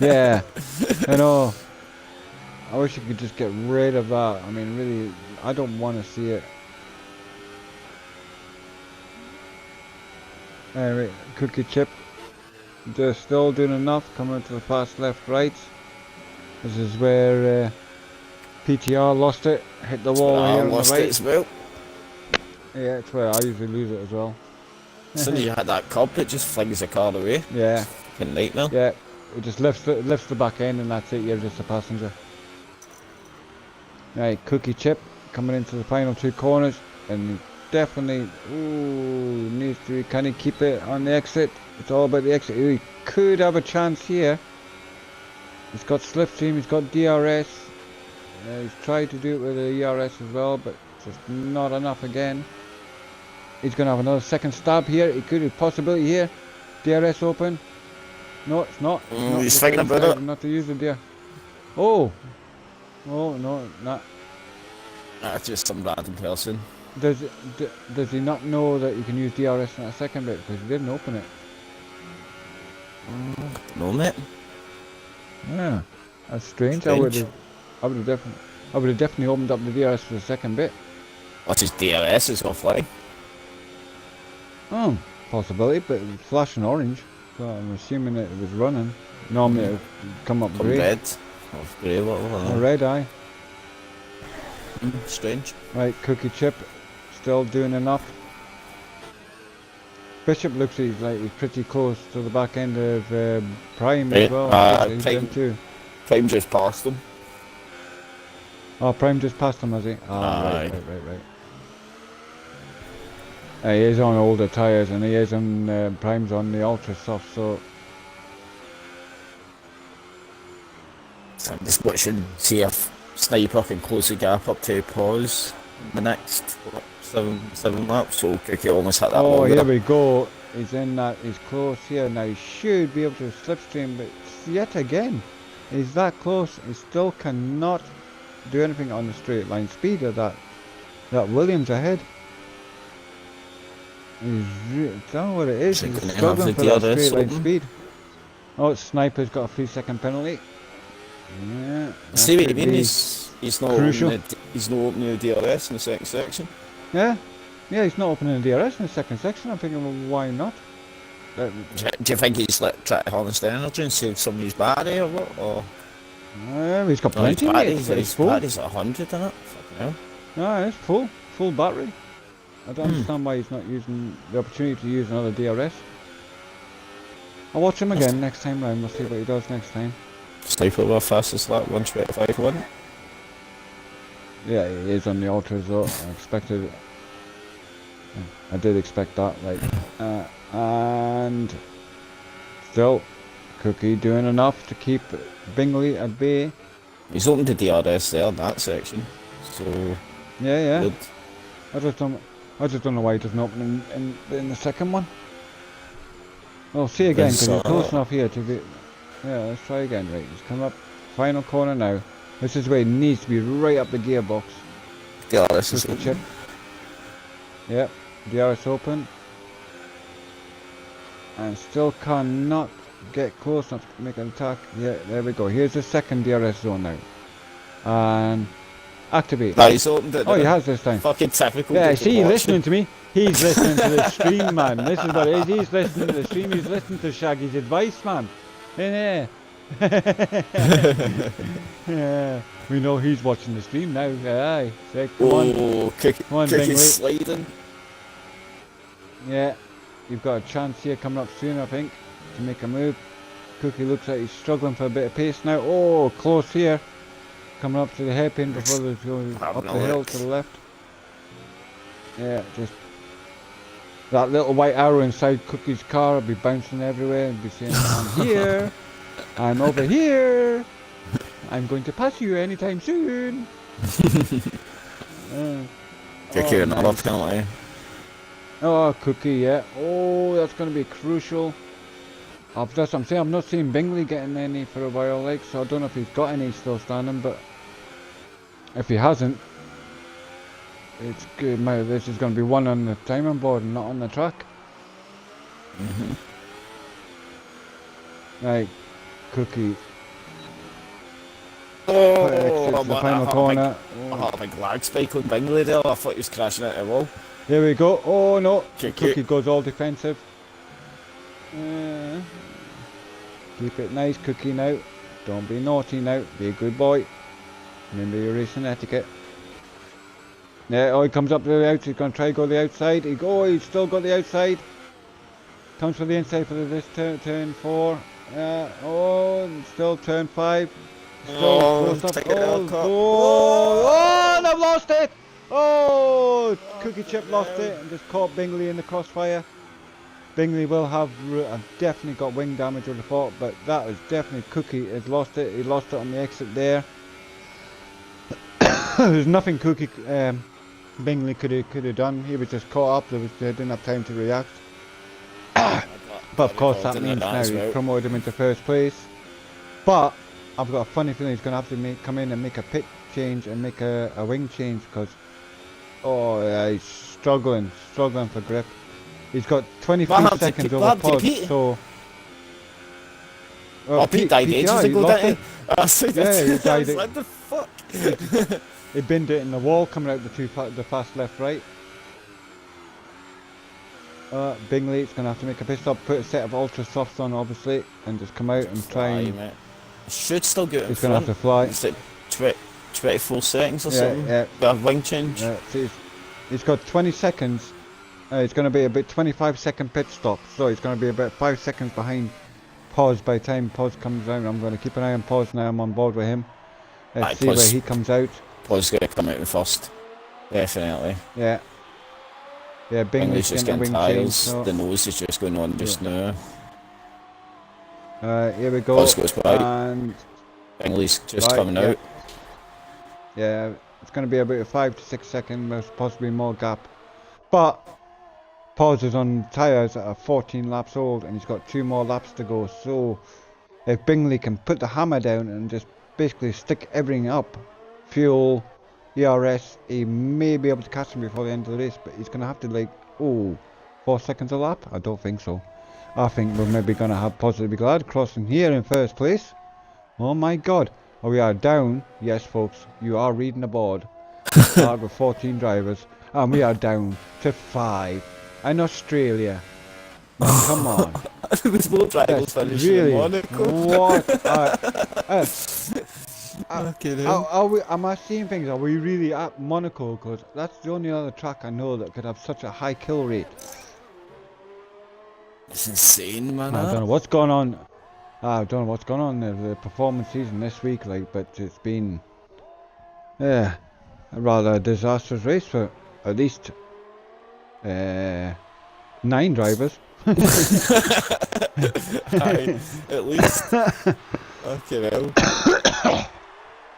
Yeah, I know. I wish you could just get rid of that. I mean, really, I don't want to see it. Anyway, Cookie Chip, they're still doing enough, coming to the pass left, right. This is where PTR lost it, hit the wall I here on the lost right. it as well. Yeah, it's where I usually lose it as well. As soon as you hit that curb, it just flings the car away. Yeah. Fucking nightmare. Yeah, it just lifts the back end and that's it, you're just a passenger. Right, Cookie Chip coming into the final 2 corners and he definitely needs to, can he keep it on the exit? It's all about the exit. He could have a chance here. He's got slipstream, he's got DRS. He's tried to do it with the ERS as well, but just not enough again. He's going to have another second stab here. He could have a possibility here. DRS open. No, it's not. It's not. He's thinking about it. Not to use the DR. Oh. Oh, no, not. That's just some random person. Does he not know that you can use DRS in that second bit? Because he didn't open it. No, mate. Yeah. That's strange. I would have definitely opened up the DRS for the second bit. What's his DRS is offline? Oh, possibility, but it was flashing orange, so I'm assuming that it was running. Normally it would come up grey. Red. Or grey, whatever. Or red eye. Strange. Right, Cookie Chip, still doing enough. Bishop looks like he's pretty close to the back end of Prime as well. He's Prime, them too. Prime just passed him. Oh, Prime just passed him, has he? Oh, right. He is on older tyres and he is on Prime's on the ultra soft, so I'm just watching, see if Sniper can close the gap up to pause in the next seven laps, so Cookie almost hit that oh, longer. here we go. He's in that, he's close here. Now he should be able to slipstream, but yet again, he's that close. He still cannot do anything on the straight line speed of that Williams ahead. I don't know what it is. He's struggling for that straight line speed. Oh, Sniper's got a 3-second penalty. Yeah. See what you mean? He's not crucial. Opening the DRS in the second section. Yeah, he's not opening the DRS in the second section. I'm thinking, well, why not? Do you think he's like trying to harness the energy and save somebody's battery or what? Or he's got plenty. His battery's at 100 in it. Fucking hell. No, it's full battery. I don't understand why he's not using the opportunity to use another DRS. I'll watch him again next time round. We'll see what he does next time. Sniper with fastest lap 125.1. Yeah, he is on the ultras though. I did expect that. Like, and still, Cookie doing enough to keep Bingley at bay. He's opened the DRS there in that section, so Yeah. good. I just don't. I just don't know why it doesn't open in the second one. Well, see again, because he's close enough here to be... Yeah, let's try again. Right, he's come up. Final corner now. This is where he needs to be right up the gearbox. DRS is open. Chip. Yep, DRS open. And still cannot get close enough to make an attack. Yeah, there we go. Here's the second DRS zone now. And activate. No, he's opened it. Oh, he has this time. Fucking typical. Yeah, see, he's listening to me. He's listening to the stream, man. This is what it is. He's listening to the stream. He's listening to Shaggy's advice, man. Yeah. Yeah. We know he's watching the stream now. Aye. So, come on. Come on, Bingley. Sliding. Yeah. You've got a chance here coming up soon, I think, to make a move. Cookie looks like he's struggling for a bit of pace now. Oh, close here. Coming up to the hairpin before they go up the hill to the left. Yeah, just that little white arrow inside Cookie's car will be bouncing everywhere and be saying, I'm here, I'm over here, I'm going to pass you anytime soon. Cookie, another penalty. Oh, Cookie, yeah. Oh, that's going to be crucial. That's what I'm saying. I'm not seeing Bingley getting any for a while, like, so I don't know if he's got any still standing, but if he hasn't, it's good. This is going to be one on the timing board and not on the track. Right, Cookie. Oh, the final corner. I had a big lag spike on Bingley there. I thought he was crashing into the wall. Here we go. Oh no, Cookie goes all defensive. Keep it nice, Cookie, now. Don't be naughty now. Be a good boy. Remember your racing etiquette. Yeah, oh, he comes up to the outside. He's going to try to go the outside. He's still got the outside. Comes for the inside for this turn 4. Still turn 5. Still close up. Oh, they've lost it! Oh, Cookie Chip lost it and just caught Bingley in the crossfire. Bingley will have definitely got wing damage, I would have thought, but that was definitely Cookie has lost it. He lost it on the exit there. There's nothing Cookie Bingley could have done. He was just caught up. They didn't have time to react. But of course that means now he's promoted him into first place. But I've got a funny feeling he's going to have to come in and make a pit change and make a wing change, because he's struggling for grip. He's got 23 seconds over Pod, so... Well, Pete died ages ago, didn't he? Yeah, he died. What the fuck? He binned it in the wall coming out the fast left right. Bingley's going to have to make a pit stop, put a set of ultra softs on obviously, and just come out and try and... Should still get in He's going to have to fly. It's like 24 seconds or something. Yeah. A wing change. Yeah, he's got 20 seconds. It's going to be about 25-second pit stop, so he's going to be about 5 seconds behind Pause by the time Pause comes out. I'm going to keep an eye on Pause now. I'm on board with him. Let's see where he comes out. Pause is going to come out in first. Definitely. Yeah. Yeah, Bingley's just getting tiles. So. The nose is just going on just now. Here we go. Pause goes by. And Bingley's just coming out. Yeah, it's going to be about a 5 to 6 second, most possibly more gap. But Pause is on tyres that are 14 laps old and he's got 2 more laps to go, so if Bingley can put the hammer down and just basically stick everything up, fuel, ERS, he may be able to catch him before the end of the race, but he's going to have to 4 seconds a lap? I don't think so. I think we're maybe going to have Positive Be Glad crossing here in first place. Oh my god. We are down, yes folks, you are reading the board. Start with 14 drivers and we are down to 5. In Australia. Come on. There's more drivers finishing in Monaco. What? Am I seeing things? Are we really at Monaco? Because that's the only other track I know that could have such a high kill rate. It's insane, man. I don't know what's going on. I don't know what's going on in the performance season this week, but it's been a rather disastrous race for at least 9 drivers. Aye, at least. Okay, well.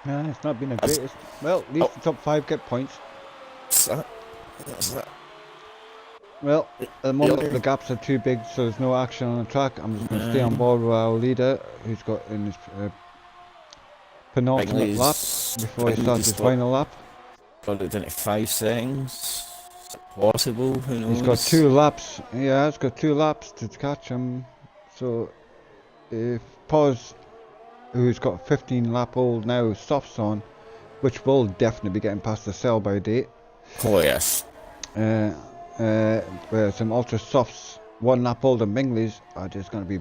It's not been the greatest. Well, at least the top 5 get points. That's that. Well, at the moment the gaps are too big, so there's no action on the track. I'm just going to stay on board with our leader, who's got in his penultimate lap before he starts his final lap. Got it down to 5 seconds. Is it possible? Who knows? He's got 2 laps. Yeah, he's got 2 laps to catch him. So if Pos, who's got 15 lap old now, softs on, which will definitely be getting past the sell by date. Oh yes. Where some ultra softs 1 lap older Bingley's are just going to be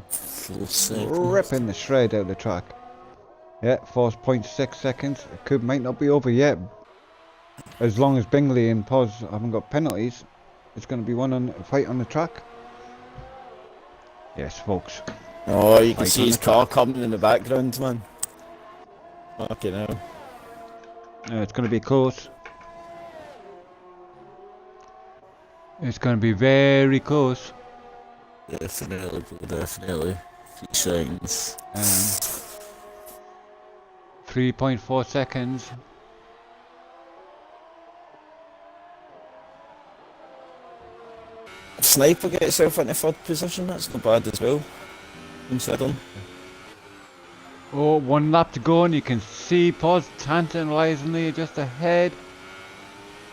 ripping the shred out of the track. Yeah, 4.6 seconds. It might not be over yet. As long as Bingley and Pos haven't got penalties, it's going to be a fight on the track. Yes, folks. Oh, you can see his car coming in the background, man. Fucking hell. It's going to be close. It's going to be very close. Definitely, definitely. 3 seconds. 3.4 seconds. Sniper get itself into 3rd position, that's not bad as well. Considering. Oh, 1 lap to go and you can see Pos tantalizingly just ahead.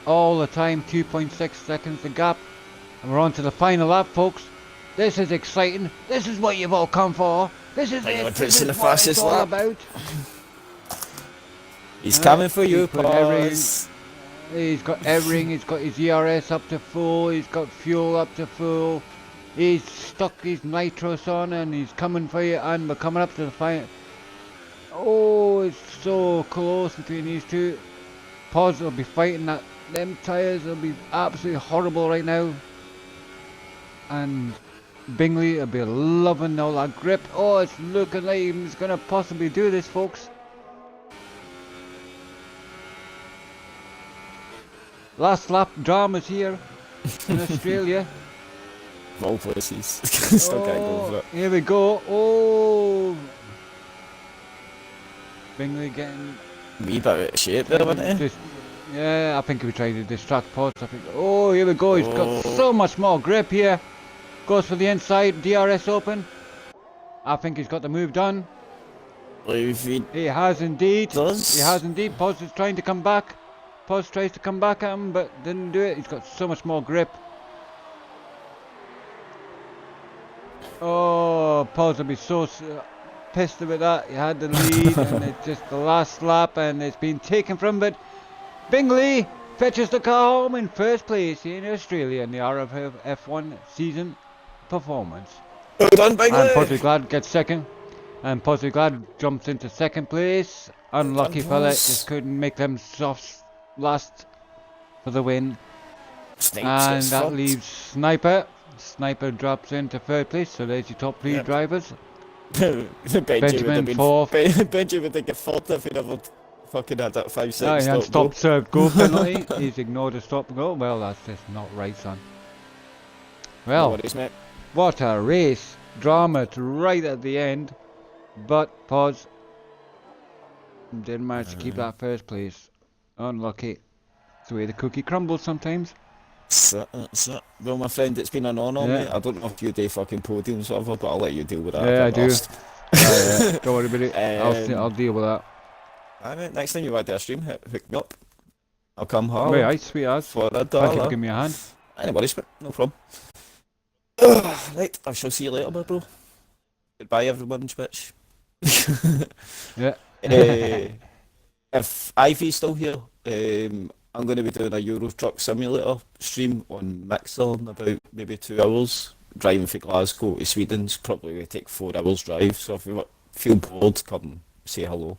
All the time, 2.6 seconds the gap. And we're on to the final lap, folks. This is exciting. This is what you've all come for. This is it. This is what it's all about. He's coming for you, Pos. He's got everything. He's got his ERS up to full. He's got fuel up to full. He's stuck his nitros on and he's coming for you. And we're coming up to the final. Oh, it's so close between these two. Pos will be fighting that. Them tyres will be absolutely horrible right now. And Bingley will be loving all that grip. Oh, it's looking like he's going to possibly do this, folks. Last lap dramas here in Australia. Of all places. Still can't go for it. Here we go. Oh, Bingley getting a wee bit out of shape there, wasn't he? Yeah, I think he tried to distract Pos. I think. Oh, here we go. He's got so much more grip here. Goes for the inside. DRS open. I think he's got the move done. He has indeed. He has indeed. Pos is trying to come back. Pos tries to come back at him, but didn't do it. He's got so much more grip. Oh, Pos will be so pissed about that. He had the lead, and it's just the last lap, and it's been taken from him. But Bingley fetches the car home in 1st place in Australia in the rrf1 season performance. Well done, Bingley! And Posy gets 2nd. And Posy jumps into 2nd place. Unlucky fella, just couldn't make them softs last for the win. And that leaves Sniper. Sniper drops into 3rd place, so there's your top 3 drivers. Benjamin 4th. Benjamin would think a 4th if he never fucking had that 5 seconds. No, he had stop serve go penalty. He's ignored a stop go. Well, that's just not right, son. Well, no worries, mate. What a race. Drama right at the end. But Pos didn't manage to keep that 1st place. Unlucky. It's the way the cookie crumbles sometimes. That's it. Well, my friend, it's been an honour, mate. I don't know if you do fucking podiums or whatever, but I'll let you deal with that. Yeah, I do. Don't worry about it. I'll deal with that. Alright, next time you want to do a stream, hook me up. I'll come home. Wait, aye, sweet as. For $1. Thank you for giving me a hand. Any worries, mate. No problem. Right, I shall see you later, my bro. Goodbye, everyone, Twitch. Yeah. If Ivy's still here, I'm going to be doing a Euro Truck Simulator stream on Mixer in about maybe 2 hours. Driving from Glasgow to Sweden's probably going to take 4 hours drive, so if you feel bored, come say hello.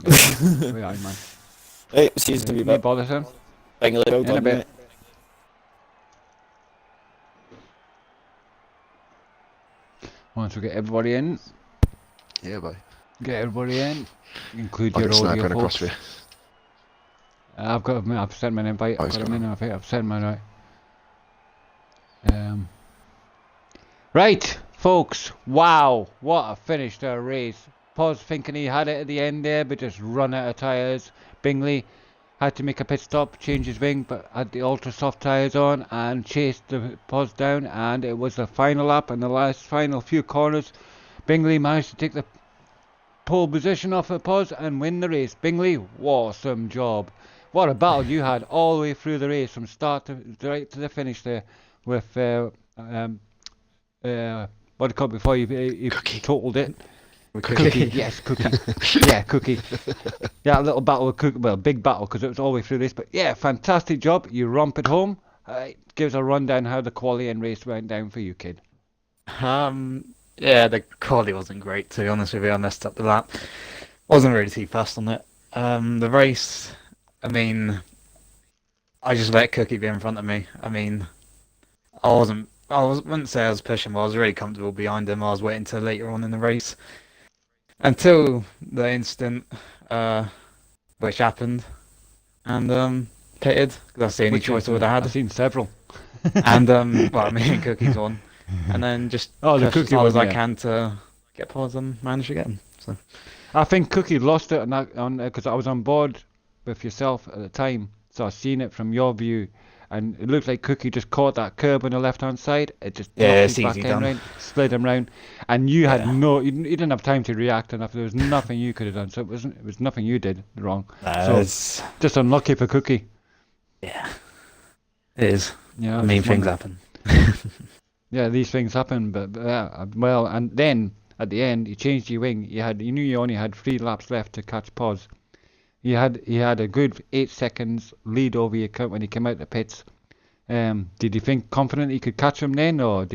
Yeah, aye, man. Right, see you in a bit. Bother him. Bingley, well done, mate. Once we get everybody in. Yeah, boy. Get everybody in. Include I'll your get audio, sniping across folks. for you. I've sent my invite. Oh, I've got him in. I've sent my right. Right, folks. Wow, what a finish to a race. Pos thinking he had it at the end there, but just run out of tyres. Bingley had to make a pit stop, change his wing, but had the ultra soft tyres on and chased the Pos down, and it was the final lap and the last final few corners. Bingley managed to take the pole position off the Pos and win the race. Bingley, awesome job. What a battle you had all the way through the race from start to right to the finish there with what do you call it before you totaled it? Cookie, yes, Cookie. Yeah, Cookie. Yeah, a little battle with Cookie, well, big battle because it was all the way through this, but yeah, fantastic job. You romp it home. Give us a rundown how the quality and race went down for you, kid. Yeah, the quality wasn't great, to be honest with you. I messed up the lap. Wasn't really too fast on it. The race, I mean, I just let Cookie be in front of me. I mean, wouldn't say I was pushing, but I was really comfortable behind him. I was waiting till later on in the race. Until the incident, which happened, and pitted, because that's the only choice I would have had. I've seen several. And, well, me and Cookie's on. And then just the push Cookie as hard as one, I can to get pause and manage to get him. So I think Cookie lost it on because I was on board with yourself at the time, so I seen it from your view, and it looked like Cookie just caught that curb on the left hand side. It just knocked his back end round, slid him round, and you had you didn't have time to react enough. There was nothing you could have done, so it was nothing you did wrong. So it's just unlucky for Cookie. Yeah, it is. Yeah, I mean, things happen. Yeah, these things happen, but well, and then at the end, you changed your wing. You knew you only had 3 laps left to catch Pos. He had a good 8 seconds lead over you when he came out the pits. Did you think confident he could catch him then, or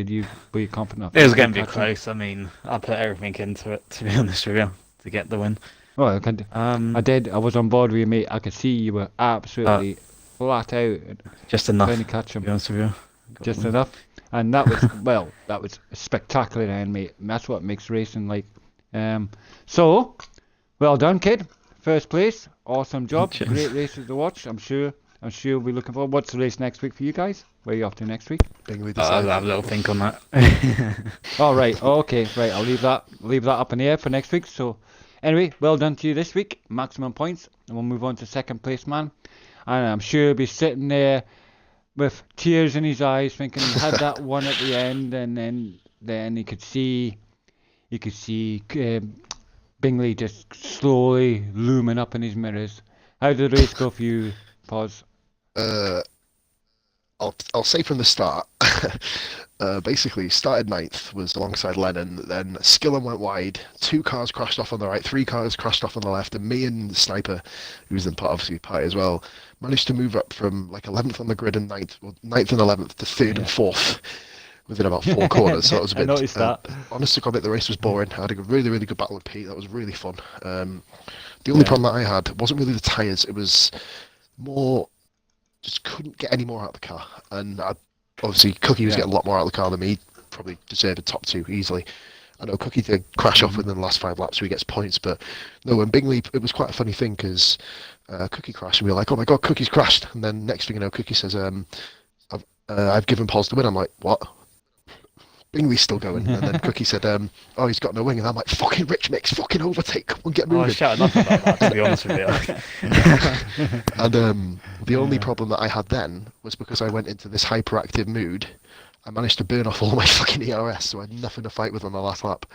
were you confident? It was going to be close. I mean, I put everything into it, to be honest with you, to get the win. Well, I did. I was on board with you, mate. I could see you were absolutely flat out. Just enough. Trying to catch him. To be honest with you. Just enough. And that was that was spectacular, then, mate. That's what makes racing like. So, well done, kid. First place, awesome job. Great races to watch. I'm sure we'll be looking forward. What's the race next week for you guys? Where are you off to next week? I'll have a little think on that. All right. Okay. Right. I'll leave that up in the air for next week. So, anyway, well done to you this week. Maximum points, and we'll move on to second place, man. And I'm sure he'll be sitting there with tears in his eyes, thinking he had that one at the end, and then he could see Bingley just slowly looming up in his mirrors. How did the race go for you, Pos? I'll say from the start. Basically, started 9th, was alongside Lennon. Then Skillen went wide. 2 cars crashed off on the right. 3 cars crashed off on the left. And me and the Sniper, who was in obviously party as well, managed to move up from like 11th on the grid and 9th and 11th to 3rd and 4th within about 4 corners. So it was a bit. I noticed that. Honest to God, the race was boring. I had a really, really good battle with Pete. That was really fun. The only problem that I had wasn't really the tyres. It was more just couldn't get any more out of the car. And obviously Cookie was getting a lot more out of the car than me. Probably deserved a top 2 easily. I know Cookie did crash off within the last 5 laps, so he gets points. But no, when Bingley, it was quite a funny thing because Cookie crashed, and we were like, "Oh my God, Cookie's crashed!" And then next thing you know, Cookie says, "I've given Pos the win." I'm like, "What?" Bingley's still going, and then Cookie said, "Oh, he's got no wing," and I'm like, "Fucking Rich Mix, fucking overtake, come on, get moving." I was shouting up about that, to be honest with you. And the only problem that I had then was because I went into this hyperactive mood. I managed to burn off all my fucking ERS, so I had nothing to fight with on the last lap.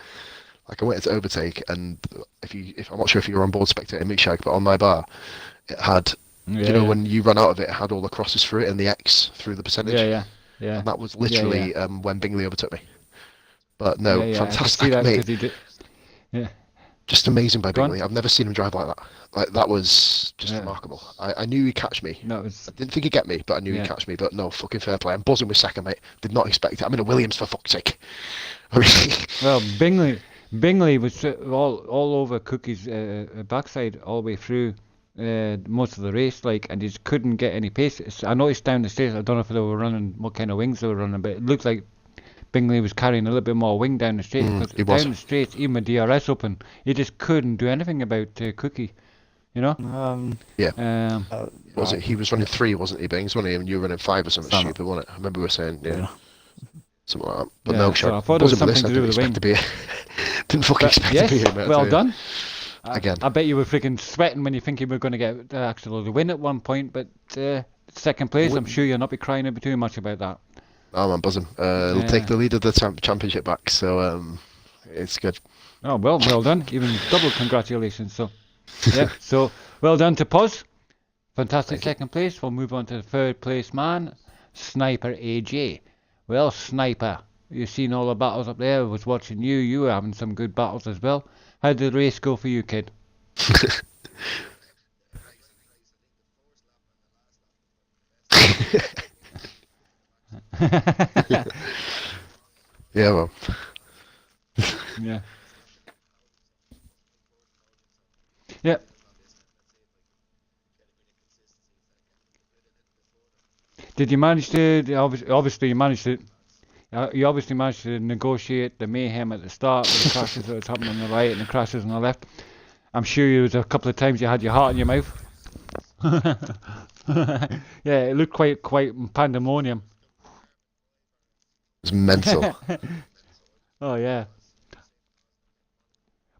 Like I went into overtake, and if I'm not sure if you were on board spectating me, Shag, but on my bar, it had, when you run out of it had all the crosses through it and the X through the percentage. Yeah. And that was literally when Bingley overtook me. But no, fantastic, mate. Just amazing by Bingley. I've never seen him drive like that. Like that was just remarkable. I knew he'd catch me. I didn't think he'd get me, but I knew he'd catch me. But no, fucking fair play. I'm buzzing with second, mate. Did not expect it. I'm in a Williams, for fuck's sake. Well, Bingley was all over Cookie's backside all the way through most of the race, and he just couldn't get any pace. I noticed down the straight, I don't know if they were running, what kind of wings they were running, but it looked like Bingley was carrying a little bit more wing down the straight, because down the straight, even with DRS open, he just couldn't do anything about Cookie, you know? Was it? He was running 3, wasn't he, Bings? Wasn't he? And you were running 5 or something stupid, wasn't it? I remember we were saying, something like that. But no, so I thought it was something to do with the wing. Didn't fucking expect to be here, mate. Well done. Again. I bet you were freaking sweating when you think you were going to get actually the win at one point, but second place, I'm sure you'll not be crying too much about that. Oh man, buzzing. It'll take the lead of the championship back, so it's good. Oh, well done. Even double congratulations. So, yeah, so well done to Puz. Fantastic second place. We'll move on to the third place man, Sniper AJ. Well, Sniper, you've seen all the battles up there. I was watching you. You were having some good battles as well. How did the race go for you, kid? Yeah, well. Yeah. Yeah. Did you manage to? Obviously, you managed to. You obviously managed to negotiate the mayhem at the start with the crashes that was happening on the right and the crashes on the left. I'm sure there was a couple of times you had your heart in your mouth. Yeah, it looked quite pandemonium. It's mental. Oh yeah.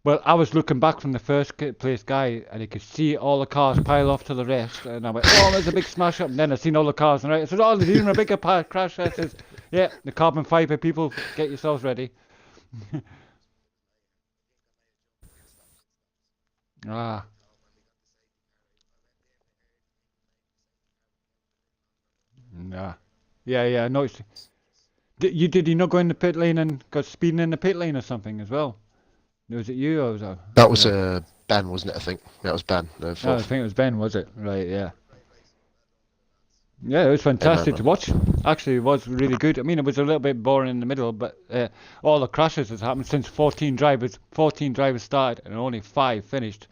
Well, I was looking back from the first place guy, and you could see all the cars pile off to the rest, and I went, "Oh, there's a big smash up!" And then I seen all the cars on the right. I said, "Oh, there's even a bigger crash." I says, "Yeah, the carbon fiber people, get yourselves ready." Ah. Nah. Yeah. I noticed. Did you not go in the pit lane and got speeding in the pit lane or something as well? Was it you or was that? That was Ben, wasn't it? I think that was Ben. I think it was Ben, was it? Right, yeah. Yeah, it was fantastic to watch. Actually, it was really good. I mean, it was a little bit boring in the middle, but all the crashes has happened since 14 drivers started and only 5 finished.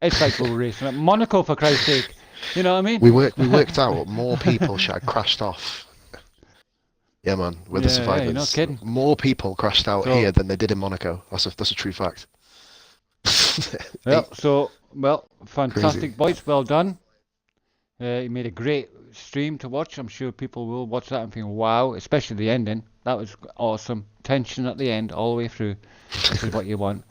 It's like we were racing at Monaco, for Christ's sake. You know what I mean? We worked out more people should have crashed off. Yeah, man, with the survivors. Yeah, you're not kidding. More people crashed out here than they did in Monaco. That's a true fact. Yeah, fantastic, boys. Well done. You made a great stream to watch. I'm sure people will watch that and think, wow, especially the ending. That was awesome. Tension at the end, all the way through. This is what you want.